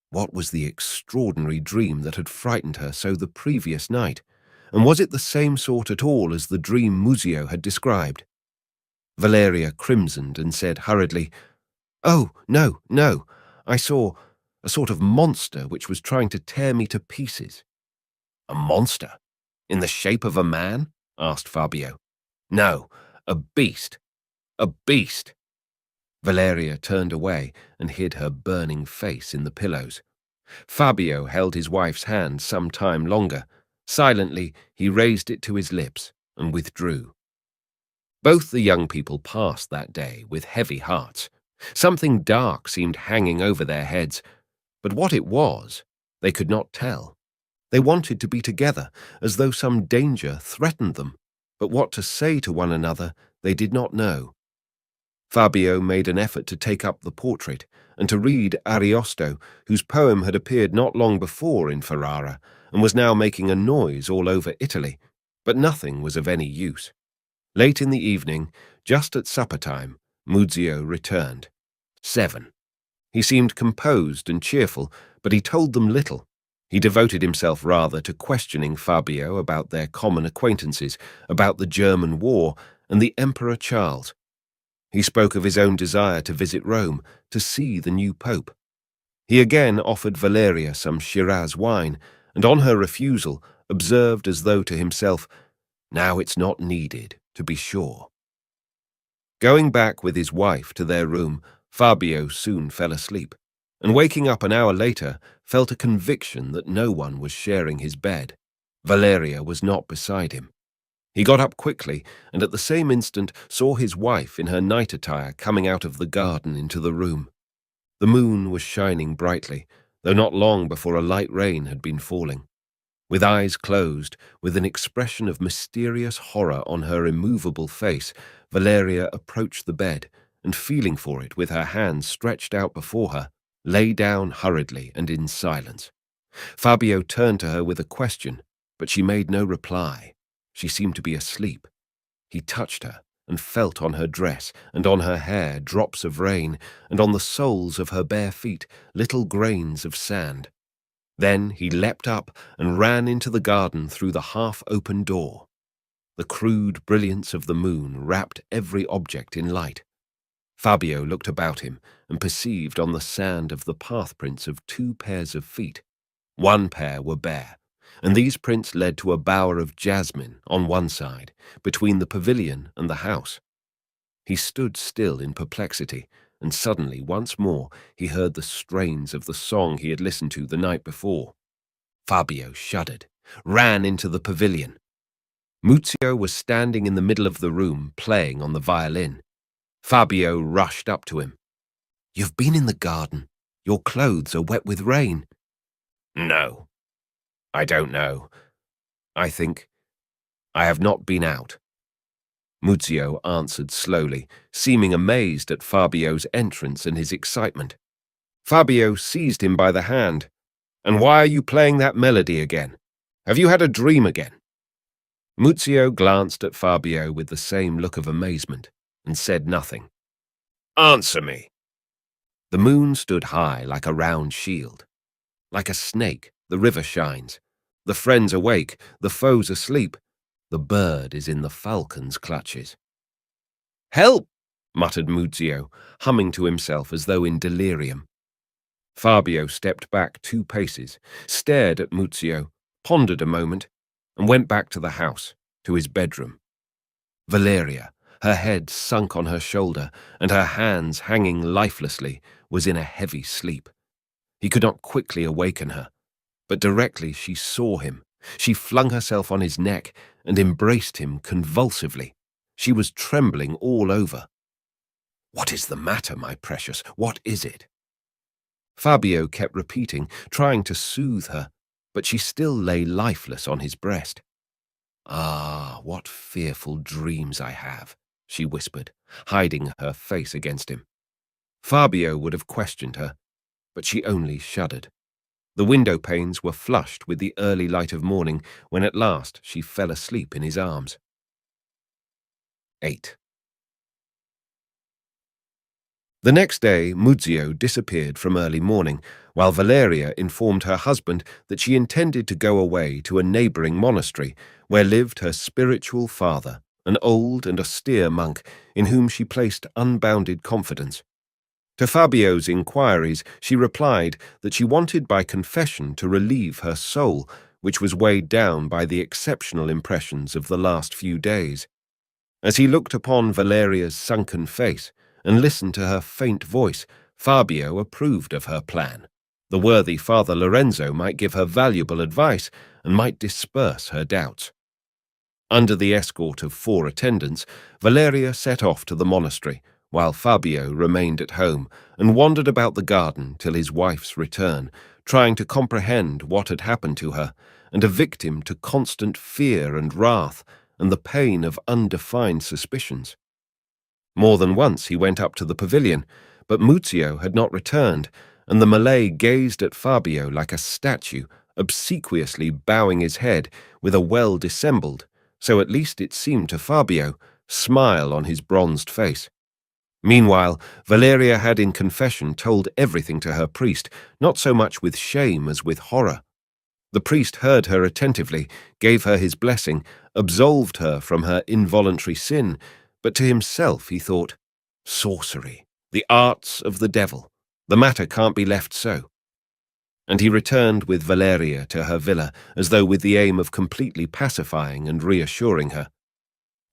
what was the extraordinary dream that had frightened her so the previous night, and was it the same sort at all as the dream Muzio had described? Valeria crimsoned and said hurriedly, "Oh, no, no. I saw a sort of monster which was trying to tear me to pieces." "A monster? In the shape of a man?" asked Fabio. "No, a beast. A beast." Valeria turned away and hid her burning face in the pillows. Fabio held his wife's hand some time longer. Silently, he raised it to his lips and withdrew. Both the young people passed that day with heavy hearts. Something dark seemed hanging over their heads, but what it was, they could not tell. They wanted to be together, as though some danger threatened them, but what to say to one another they did not know. Fabio made an effort to take up the portrait and to read Ariosto, whose poem had appeared not long before in Ferrara and was now making a noise all over Italy, but nothing was of any use. Late in the evening, just at supper time, Muzio returned. 7. He seemed composed and cheerful, but he told them little. He devoted himself rather to questioning Fabio about their common acquaintances, about the German war and the Emperor Charles. He spoke of his own desire to visit Rome, to see the new pope. He again offered Valeria some Shiraz wine, and on her refusal observed as though to himself, "Now it's not needed, to be sure." Going back with his wife to their room, Fabio soon fell asleep, and waking up an hour later, felt a conviction that no one was sharing his bed. Valeria was not beside him. He got up quickly, and at the same instant saw his wife in her night attire coming out of the garden into the room. The moon was shining brightly, though not long before a light rain had been falling. With eyes closed, with an expression of mysterious horror on her immovable face, Valeria approached the bed, and feeling for it with her hands stretched out before her, lay down hurriedly and in silence. Fabio turned to her with a question, but she made no reply. She seemed to be asleep. He touched her and felt on her dress and on her hair drops of rain, and on the soles of her bare feet little grains of sand. Then he leapt up and ran into the garden through the half-open door. The crude brilliance of the moon wrapped every object in light. Fabio looked about him and perceived on the sand of the path prints of 2 pairs of feet. One pair were bare, and these prints led to a bower of jasmine on one side, between the pavilion and the house. He stood still in perplexity, and suddenly, once more, he heard the strains of the song he had listened to the night before. Fabio shuddered, ran into the pavilion. Muzio was standing in the middle of the room, playing on the violin. Fabio rushed up to him. "You've been in the garden. Your clothes are wet with rain." "No. I don't know. I think I have not been out." Muzio answered slowly, seeming amazed at Fabio's entrance and his excitement. Fabio seized him by the hand. "And why are you playing that melody again? Have you had a dream again?" Muzio glanced at Fabio with the same look of amazement and said nothing. "Answer me." The moon stood high like a round shield. Like a snake, the river shines. The friends awake, the foes asleep. The bird is in the falcon's clutches. "Help!" muttered Muzio, humming to himself as though in delirium. Fabio stepped back 2 paces, stared at Muzio, pondered a moment, and went back to the house, to his bedroom. Valeria, her head sunk on her shoulder and her hands hanging lifelessly, was in a heavy sleep. He could not quickly awaken her, but directly she saw him, she flung herself on his neck and embraced him convulsively. She was trembling all over. "What is the matter, my precious? What is it?" Fabio kept repeating, trying to soothe her, but she still lay lifeless on his breast. "Ah, what fearful dreams I have," she whispered, hiding her face against him. Fabio would have questioned her, but she only shuddered. The window panes were flushed with the early light of morning when at last she fell asleep in his arms. 8. The next day, Muzio disappeared from early morning, while Valeria informed her husband that she intended to go away to a neighboring monastery where lived her spiritual father, an old and austere monk in whom she placed unbounded confidence. To Fabio's inquiries, she replied that she wanted by confession to relieve her soul, which was weighed down by the exceptional impressions of the last few days. As he looked upon Valeria's sunken face and listened to her faint voice, Fabio approved of her plan. The worthy Father Lorenzo might give her valuable advice and might disperse her doubts. Under the escort of 4 attendants, Valeria set off to the monastery, while Fabio remained at home and wandered about the garden till his wife's return, trying to comprehend what had happened to her, and a victim to constant fear and wrath and the pain of undefined suspicions. More than once he went up to the pavilion, but Muzio had not returned, and the Malay gazed at Fabio like a statue, obsequiously bowing his head with a well-dissembled, so at least it seemed to Fabio, smile on his bronzed face. Meanwhile, Valeria had in confession told everything to her priest, not so much with shame as with horror. The priest heard her attentively, gave her his blessing, absolved her from her involuntary sin, but to himself he thought, sorcery, the arts of the devil, the matter can't be left so. And he returned with Valeria to her villa, as though with the aim of completely pacifying and reassuring her.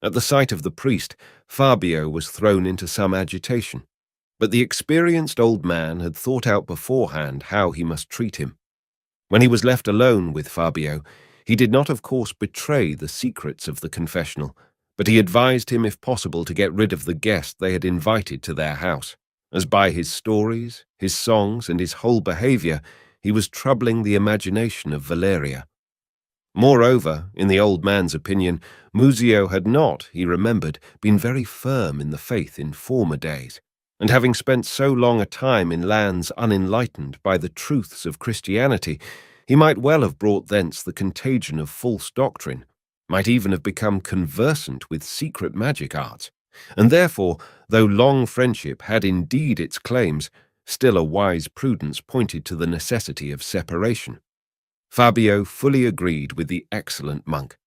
At the sight of the priest, Fabio was thrown into some agitation, but the experienced old man had thought out beforehand how he must treat him. When he was left alone with Fabio, he did not of course betray the secrets of the confessional, but he advised him if possible to get rid of the guest they had invited to their house, as by his stories, his songs, and his whole behaviour he was troubling the imagination of Valeria. Moreover, in the old man's opinion, Muzio had not, he remembered, been very firm in the faith in former days, and having spent so long a time in lands unenlightened by the truths of Christianity, he might well have brought thence the contagion of false doctrine, might even have become conversant with secret magic arts, and therefore, though long friendship had indeed its claims, still a wise prudence pointed to the necessity of separation. Fabio fully agreed with the excellent monk.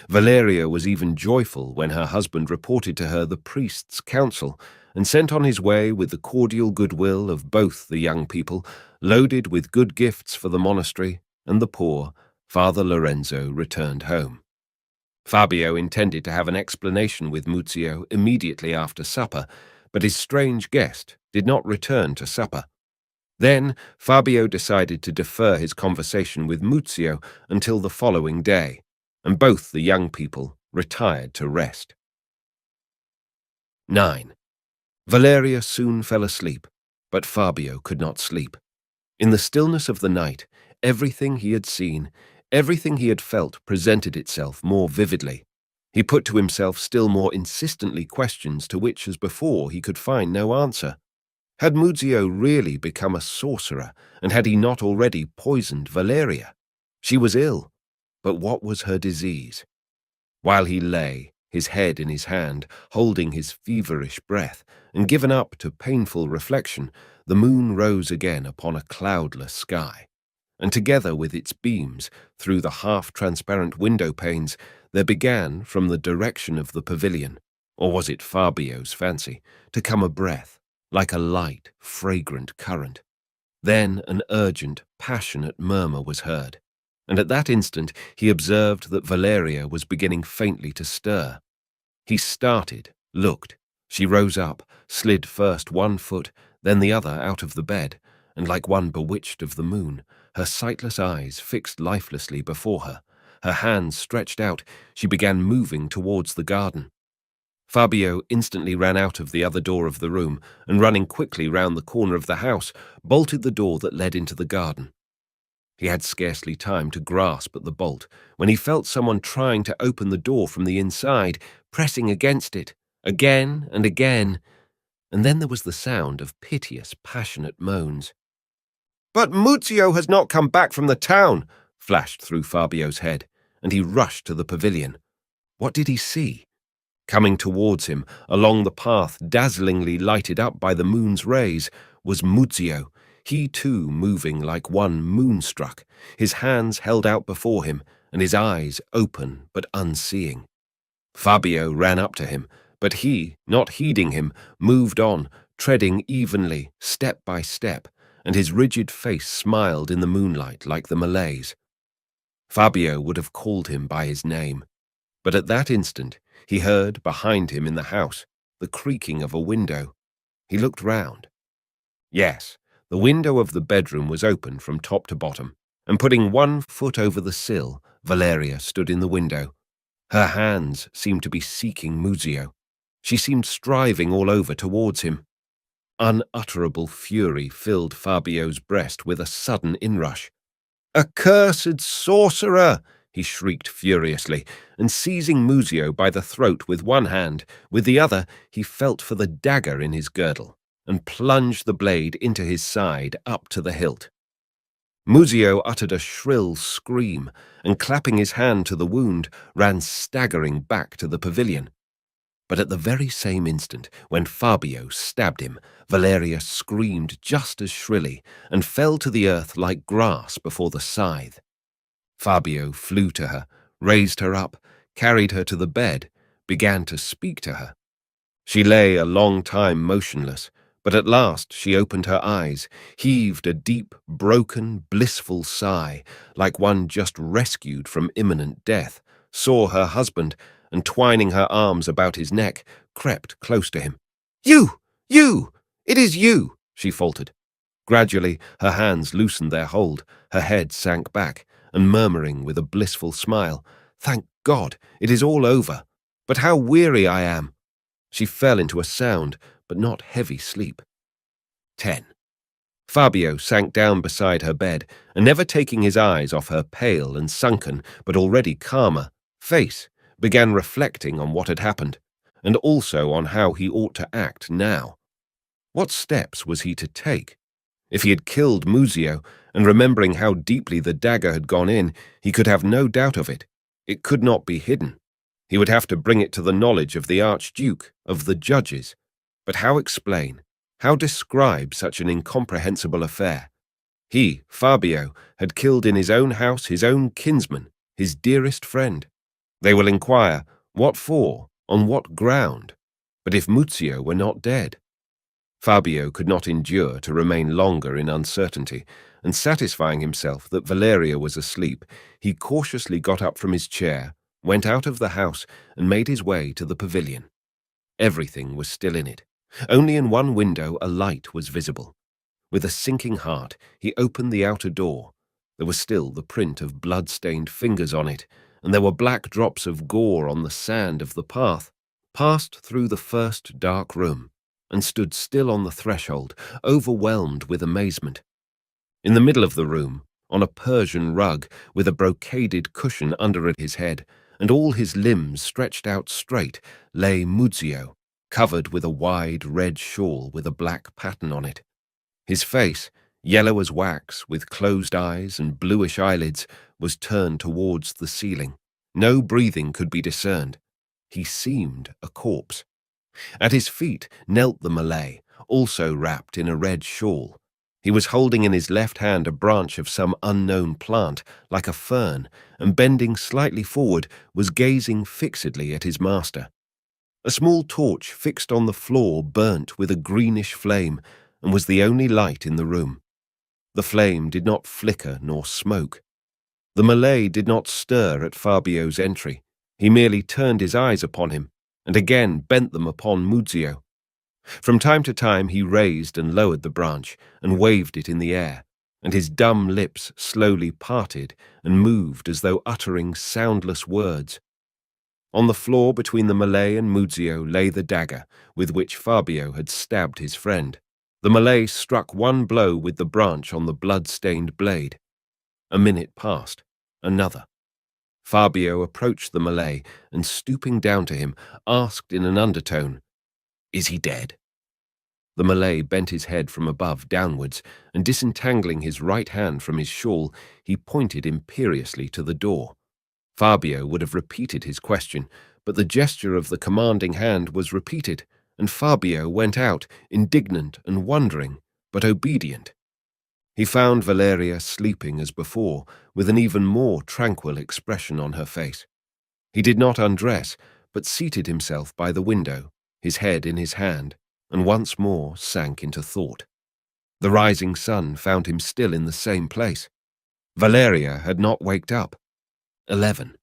Valeria was even joyful when her husband reported to her the priest's counsel, and sent on his way with the cordial goodwill of both the young people, loaded with good gifts for the monastery and the poor. Father Lorenzo returned home. Fabio intended to have an explanation with Muzio immediately after supper, but his strange guest did not return to supper. Then Fabio decided to defer his conversation with Muzio until the following day, and both the young people retired to rest. 9. Valeria soon fell asleep, but Fabio could not sleep. In the stillness of the night, everything he had seen, everything he had felt presented itself more vividly. He put to himself still more insistently questions to which, as before, he could find no answer. Had Muzio really become a sorcerer, and had he not already poisoned Valeria? She was ill, but what was her disease? While he lay, his head in his hand, holding his feverish breath, and given up to painful reflection, the moon rose again upon a cloudless sky, and together with its beams, through the half-transparent window panes, there began, from the direction of the pavilion, or was it Fabio's fancy, to come a breath, like a light, fragrant current. Then an urgent, passionate murmur was heard, and at that instant he observed that Valeria was beginning faintly to stir. He started, looked. She rose up, slid first one foot, then the other out of the bed, and like one bewitched of the moon, her sightless eyes fixed lifelessly before her, her hands stretched out, she began moving towards the garden. Fabio instantly ran out of the other door of the room, and running quickly round the corner of the house, bolted the door that led into the garden. He had scarcely time to grasp at the bolt, when he felt someone trying to open the door from the inside, pressing against it, again and again, and then there was the sound of piteous, passionate moans. "But Muzio has not come back from the town," flashed through Fabio's head, and he rushed to the pavilion. What did he see? Coming towards him, along the path dazzlingly lighted up by the moon's rays, was Muzio, he too moving like one moonstruck, his hands held out before him, and his eyes open but unseeing. Fabio ran up to him, but he, not heeding him, moved on, treading evenly, step by step, and his rigid face smiled in the moonlight like the Malay's. Fabio would have called him by his name, but at that instant he heard, behind him in the house, the creaking of a window. He looked round. Yes, the window of the bedroom was open from top to bottom, and putting one foot over the sill, Valeria stood in the window. Her hands seemed to be seeking Muzio. She seemed striving all over towards him. Unutterable fury filled Fabio's breast with a sudden inrush. "Accursed sorcerer!" he shrieked furiously, and seizing Muzio by the throat with one hand, with the other he felt for the dagger in his girdle, and plunged the blade into his side up to the hilt. Muzio uttered a shrill scream, and clapping his hand to the wound, ran staggering back to the pavilion. But at the very same instant, when Fabio stabbed him, Valeria screamed just as shrilly, and fell to the earth like grass before the scythe. Fabio flew to her, raised her up, carried her to the bed, began to speak to her. She lay a long time motionless, but at last she opened her eyes, heaved a deep, broken, blissful sigh, like one just rescued from imminent death, saw her husband, and twining her arms about his neck, crept close to him. "You! You! It is you!" she faltered. Gradually her hands loosened their hold, her head sank back, and murmuring with a blissful smile, "Thank God, it is all over. But how weary I am!" She fell into a sound, but not heavy sleep. 10. Fabio sank down beside her bed, and never taking his eyes off her pale and sunken, but already calmer, face, began reflecting on what had happened, and also on how he ought to act now. What steps was he to take? If he had killed Muzio, and remembering how deeply the dagger had gone in, he could have no doubt of it. It could not be hidden. He would have to bring it to the knowledge of the Archduke, of the judges. But how explain, how describe such an incomprehensible affair? He, Fabio, had killed in his own house his own kinsman, his dearest friend. They will inquire, what for, on what ground? But if Muzio were not dead? Fabio could not endure to remain longer in uncertainty, and satisfying himself that Valeria was asleep, he cautiously got up from his chair, went out of the house, and made his way to the pavilion. Everything was still in it. Only in one window a light was visible. With a sinking heart, he opened the outer door. There was still the print of blood-stained fingers on it, and there were black drops of gore on the sand of the path. Passed through the first dark room, and stood still on the threshold, overwhelmed with amazement. In the middle of the room, on a Persian rug, with a brocaded cushion under his head, and all his limbs stretched out straight, lay Muzio, covered with a wide red shawl with a black pattern on it. His face, yellow as wax, with closed eyes and bluish eyelids, was turned towards the ceiling. No breathing could be discerned. He seemed a corpse. At his feet knelt the Malay, also wrapped in a red shawl. He was holding in his left hand a branch of some unknown plant, like a fern, and bending slightly forward, was gazing fixedly at his master. A small torch fixed on the floor burnt with a greenish flame, and was the only light in the room. The flame did not flicker nor smoke. The Malay did not stir at Fabio's entry. He merely turned his eyes upon him, and again bent them upon Muzio. From time to time he raised and lowered the branch, and waved it in the air, and his dumb lips slowly parted and moved as though uttering soundless words. On the floor between the Malay and Muzio lay the dagger with which Fabio had stabbed his friend. The Malay struck one blow with the branch on the blood-stained blade. A minute passed, another. Fabio approached the Malay and, stooping down to him, asked in an undertone, "Is he dead?" The Malay bent his head from above downwards, and disentangling his right hand from his shawl, he pointed imperiously to the door. Fabio would have repeated his question, but the gesture of the commanding hand was repeated, and Fabio went out, indignant and wondering, but obedient. He found Valeria sleeping as before, with an even more tranquil expression on her face. He did not undress, but seated himself by the window, his head in his hand, and once more sank into thought. The rising sun found him still in the same place. Valeria had not waked up. 11.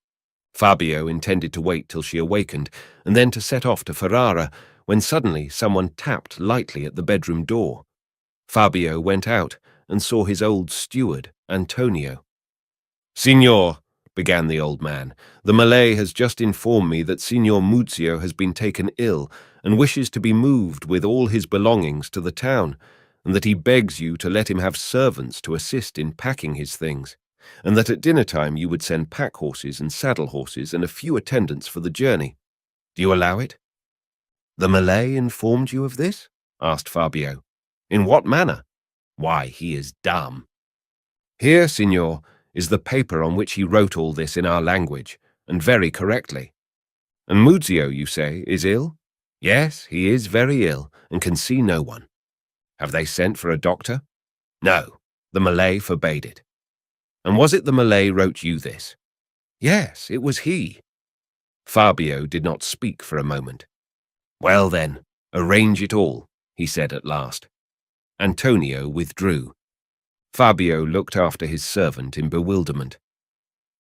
Fabio intended to wait till she awakened, and then to set off to Ferrara, when suddenly someone tapped lightly at the bedroom door. Fabio went out and saw his old steward, Antonio. "Signor," began the old man, "the Malay has just informed me that Signor Muzio has been taken ill and wishes to be moved with all his belongings to the town, and that he begs you to let him have servants to assist in packing his things, and that at dinner-time you would send pack-horses and saddle-horses and a few attendants for the journey. Do you allow it?" "The Malay informed you of this?" asked Fabio. "In what manner?" "Why, he is dumb." "Here, signor, is the paper on which he wrote all this in our language, and very correctly. And Muzio, you say, is ill?" "Yes, he is very ill, and can see no one." "Have they sent for a doctor?" "No, the Malay forbade it." "And was it the Malay wrote you this?" "Yes, it was he." Fabio did not speak for a moment. "Well then, arrange it all," he said at last. Antonio withdrew. Fabio looked after his servant in bewilderment.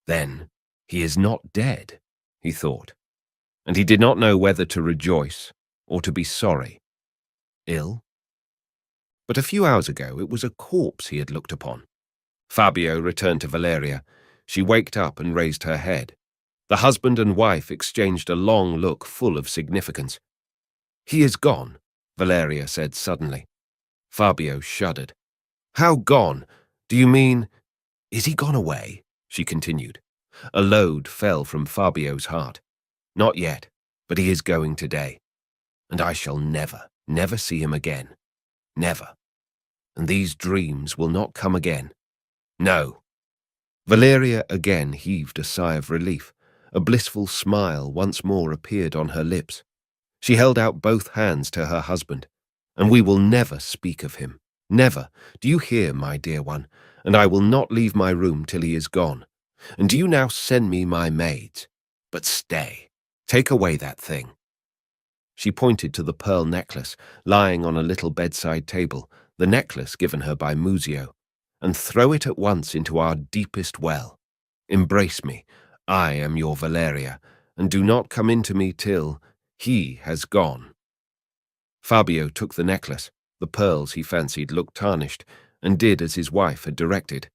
Then, he is not dead, he thought, and he did not know whether to rejoice or to be sorry. Ill? But a few hours ago it was a corpse he had looked upon. Fabio returned to Valeria. She waked up and raised her head. The husband and wife exchanged a long look full of significance. "He is gone," Valeria said suddenly. Fabio shuddered. "How gone? Do you mean—" "Is he gone away?" she continued. A load fell from Fabio's heart. "Not yet, but he is going today. And I shall never, never see him again. Never. And these dreams will not come again. No." Valeria again heaved a sigh of relief. A blissful smile once more appeared on her lips. She held out both hands to her husband. "And we will never speak of him. Never. Do you hear, my dear one? And I will not leave my room till he is gone. And do you now send me my maids? But stay. Take away that thing." She pointed to the pearl necklace lying on a little bedside table, the necklace given her by Muzio. "And throw it at once into our deepest well. Embrace me. I am your Valeria, and do not come into me till he has gone." Fabio took the necklace. The pearls, he fancied, looked tarnished, and did as his wife had directed.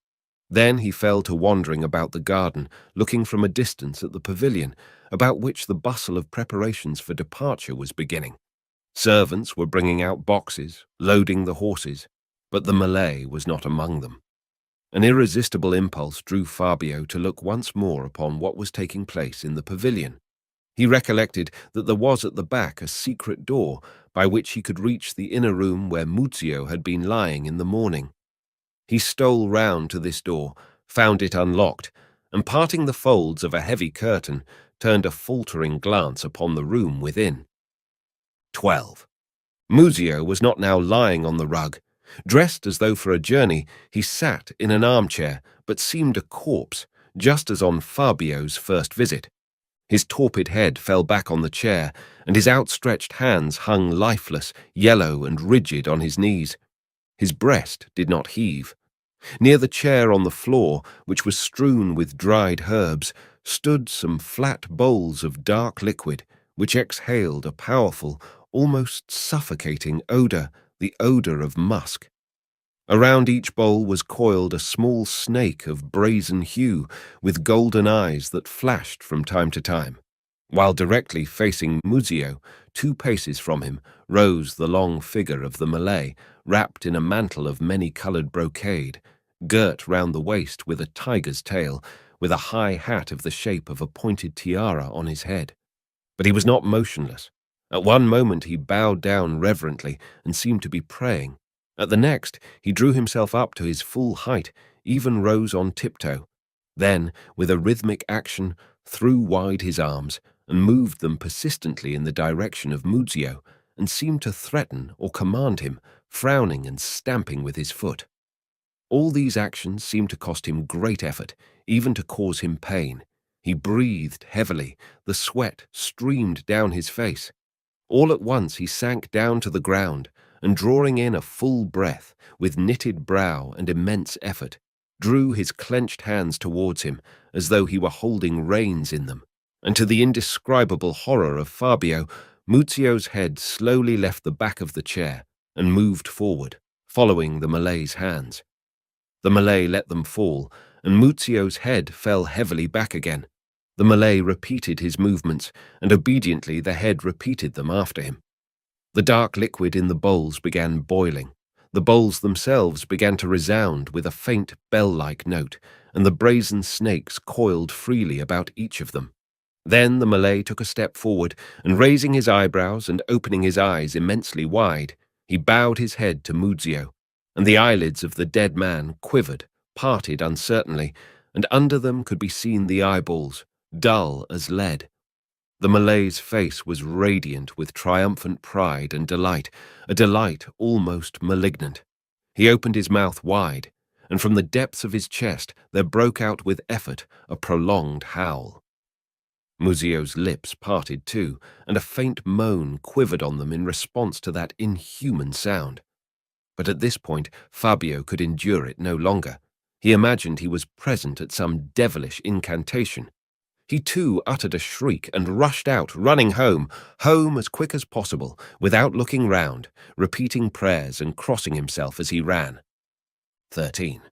Then he fell to wandering about the garden, looking from a distance at the pavilion, about which the bustle of preparations for departure was beginning. Servants were bringing out boxes, loading the horses, but the Malay was not among them. An irresistible impulse drew Fabio to look once more upon what was taking place in the pavilion. He recollected that there was at the back a secret door by which he could reach the inner room where Muzio had been lying in the morning. He stole round to this door, found it unlocked, and parting the folds of a heavy curtain, turned a faltering glance upon the room within. 12. Muzio was not now lying on the rug. Dressed as though for a journey, he sat in an armchair, but seemed a corpse, just as on Fabio's first visit. His torpid head fell back on the chair, and his outstretched hands hung lifeless, yellow and rigid on his knees. His breast did not heave. Near the chair on the floor, which was strewn with dried herbs, stood some flat bowls of dark liquid, which exhaled a powerful, almost suffocating odour, the odour of musk. Around each bowl was coiled a small snake of brazen hue, with golden eyes that flashed from time to time, while directly facing Muzio, 2 paces from him, rose the long figure of the Malay, wrapped in a mantle of many-coloured brocade, girt round the waist with a tiger's tail, with a high hat of the shape of a pointed tiara on his head. But he was not motionless. At one moment he bowed down reverently and seemed to be praying. At the next, he drew himself up to his full height, even rose on tiptoe. Then, with a rhythmic action, threw wide his arms and moved them persistently in the direction of Muzio, and seemed to threaten or command him, frowning and stamping with his foot. All these actions seemed to cost him great effort, even to cause him pain. He breathed heavily, the sweat streamed down his face. All at once he sank down to the ground, and drawing in a full breath, with knitted brow and immense effort, drew his clenched hands towards him, as though he were holding reins in them. And to the indescribable horror of Fabio, Muzio's head slowly left the back of the chair and moved forward, following the Malay's hands. The Malay let them fall, and Muzio's head fell heavily back again. The Malay repeated his movements, and obediently the head repeated them after him. The dark liquid in the bowls began boiling. The bowls themselves began to resound with a faint bell-like note, and the brazen snakes coiled freely about each of them. Then the Malay took a step forward, and raising his eyebrows and opening his eyes immensely wide, he bowed his head to Muzio, and the eyelids of the dead man quivered, parted uncertainly, and under them could be seen the eyeballs, dull as lead. The Malay's face was radiant with triumphant pride and delight, a delight almost malignant. He opened his mouth wide, and from the depths of his chest there broke out with effort a prolonged howl. Muzio's lips parted too, and a faint moan quivered on them in response to that inhuman sound. But at this point Fabio could endure it no longer. He imagined he was present at some devilish incantation. He too uttered a shriek and rushed out, running home as quick as possible, without looking round, repeating prayers and crossing himself as he ran. 13.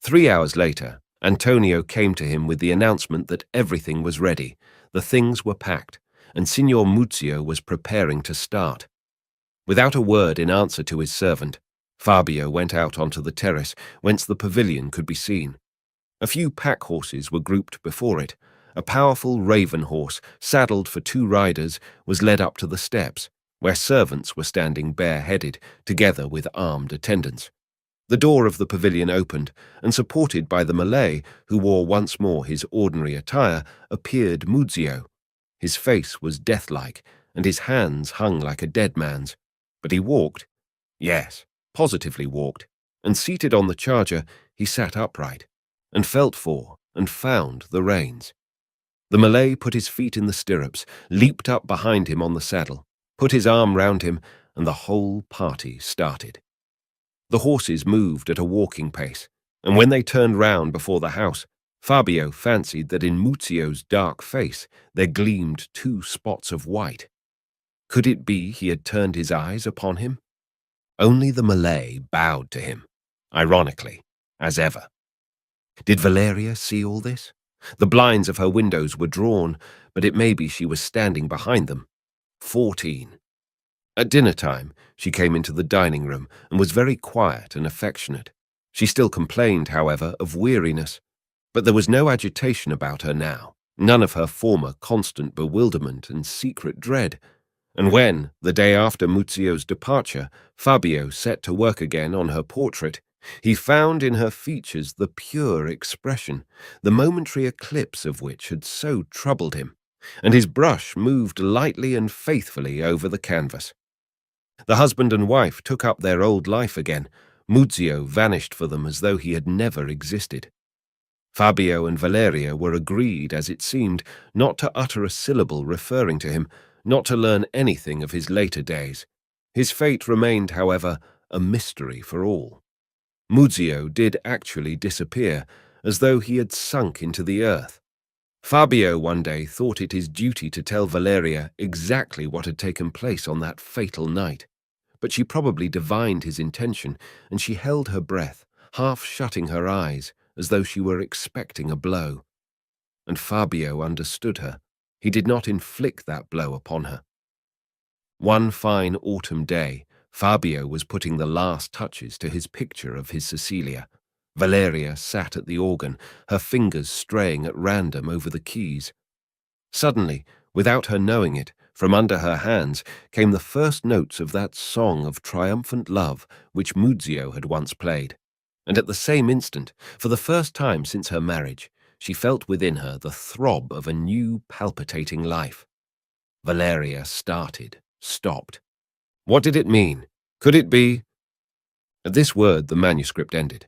3 hours later, Antonio came to him with the announcement that everything was ready, the things were packed, and Signor Muzio was preparing to start. Without a word in answer to his servant, Fabio went out onto the terrace, whence the pavilion could be seen. A few pack horses were grouped before it. A powerful raven horse, saddled for 2 riders, was led up to the steps, where servants were standing bareheaded, together with armed attendants. The door of the pavilion opened, and supported by the Malay, who wore once more his ordinary attire, appeared Muzio. His face was death-like, and his hands hung like a dead man's. But he walked. Yes, positively walked, and seated on the charger, he sat upright, and felt for and found the reins. The Malay put his feet in the stirrups, leaped up behind him on the saddle, put his arm round him, and the whole party started. The horses moved at a walking pace, and when they turned round before the house, Fabio fancied that in Muzio's dark face there gleamed 2 spots of white. Could it be he had turned his eyes upon him? Only the Malay bowed to him, ironically, as ever. Did Valeria see all this? The blinds of her windows were drawn, but it may be she was standing behind them. 14. At dinner time, she came into the dining room and was very quiet and affectionate. She still complained, however, of weariness, but there was no agitation about her now, none of her former constant bewilderment and secret dread. And when, the day after Muzio's departure, Fabio set to work again on her portrait, he found in her features the pure expression, the momentary eclipse of which had so troubled him, and his brush moved lightly and faithfully over the canvas. The husband and wife took up their old life again. Muzio vanished for them as though he had never existed. Fabio and Valeria were agreed, as it seemed, not to utter a syllable referring to him, not to learn anything of his later days. His fate remained, however, a mystery for all. Muzio did actually disappear, as though he had sunk into the earth. Fabio one day thought it his duty to tell Valeria exactly what had taken place on that fatal night, but she probably divined his intention, and she held her breath, half shutting her eyes, as though she were expecting a blow. And Fabio understood her. He did not inflict that blow upon her. One fine autumn day, Fabio was putting the last touches to his picture of his Cecilia. Valeria sat at the organ, her fingers straying at random over the keys. Suddenly, without her knowing it, From under her hands came the first notes of that song of triumphant love which Muzio had once played, and at the same instant, for the first time since her marriage, she felt within her the throb of a new palpitating life. Valeria started, stopped. What did it mean? Could it be? At this word the manuscript ended.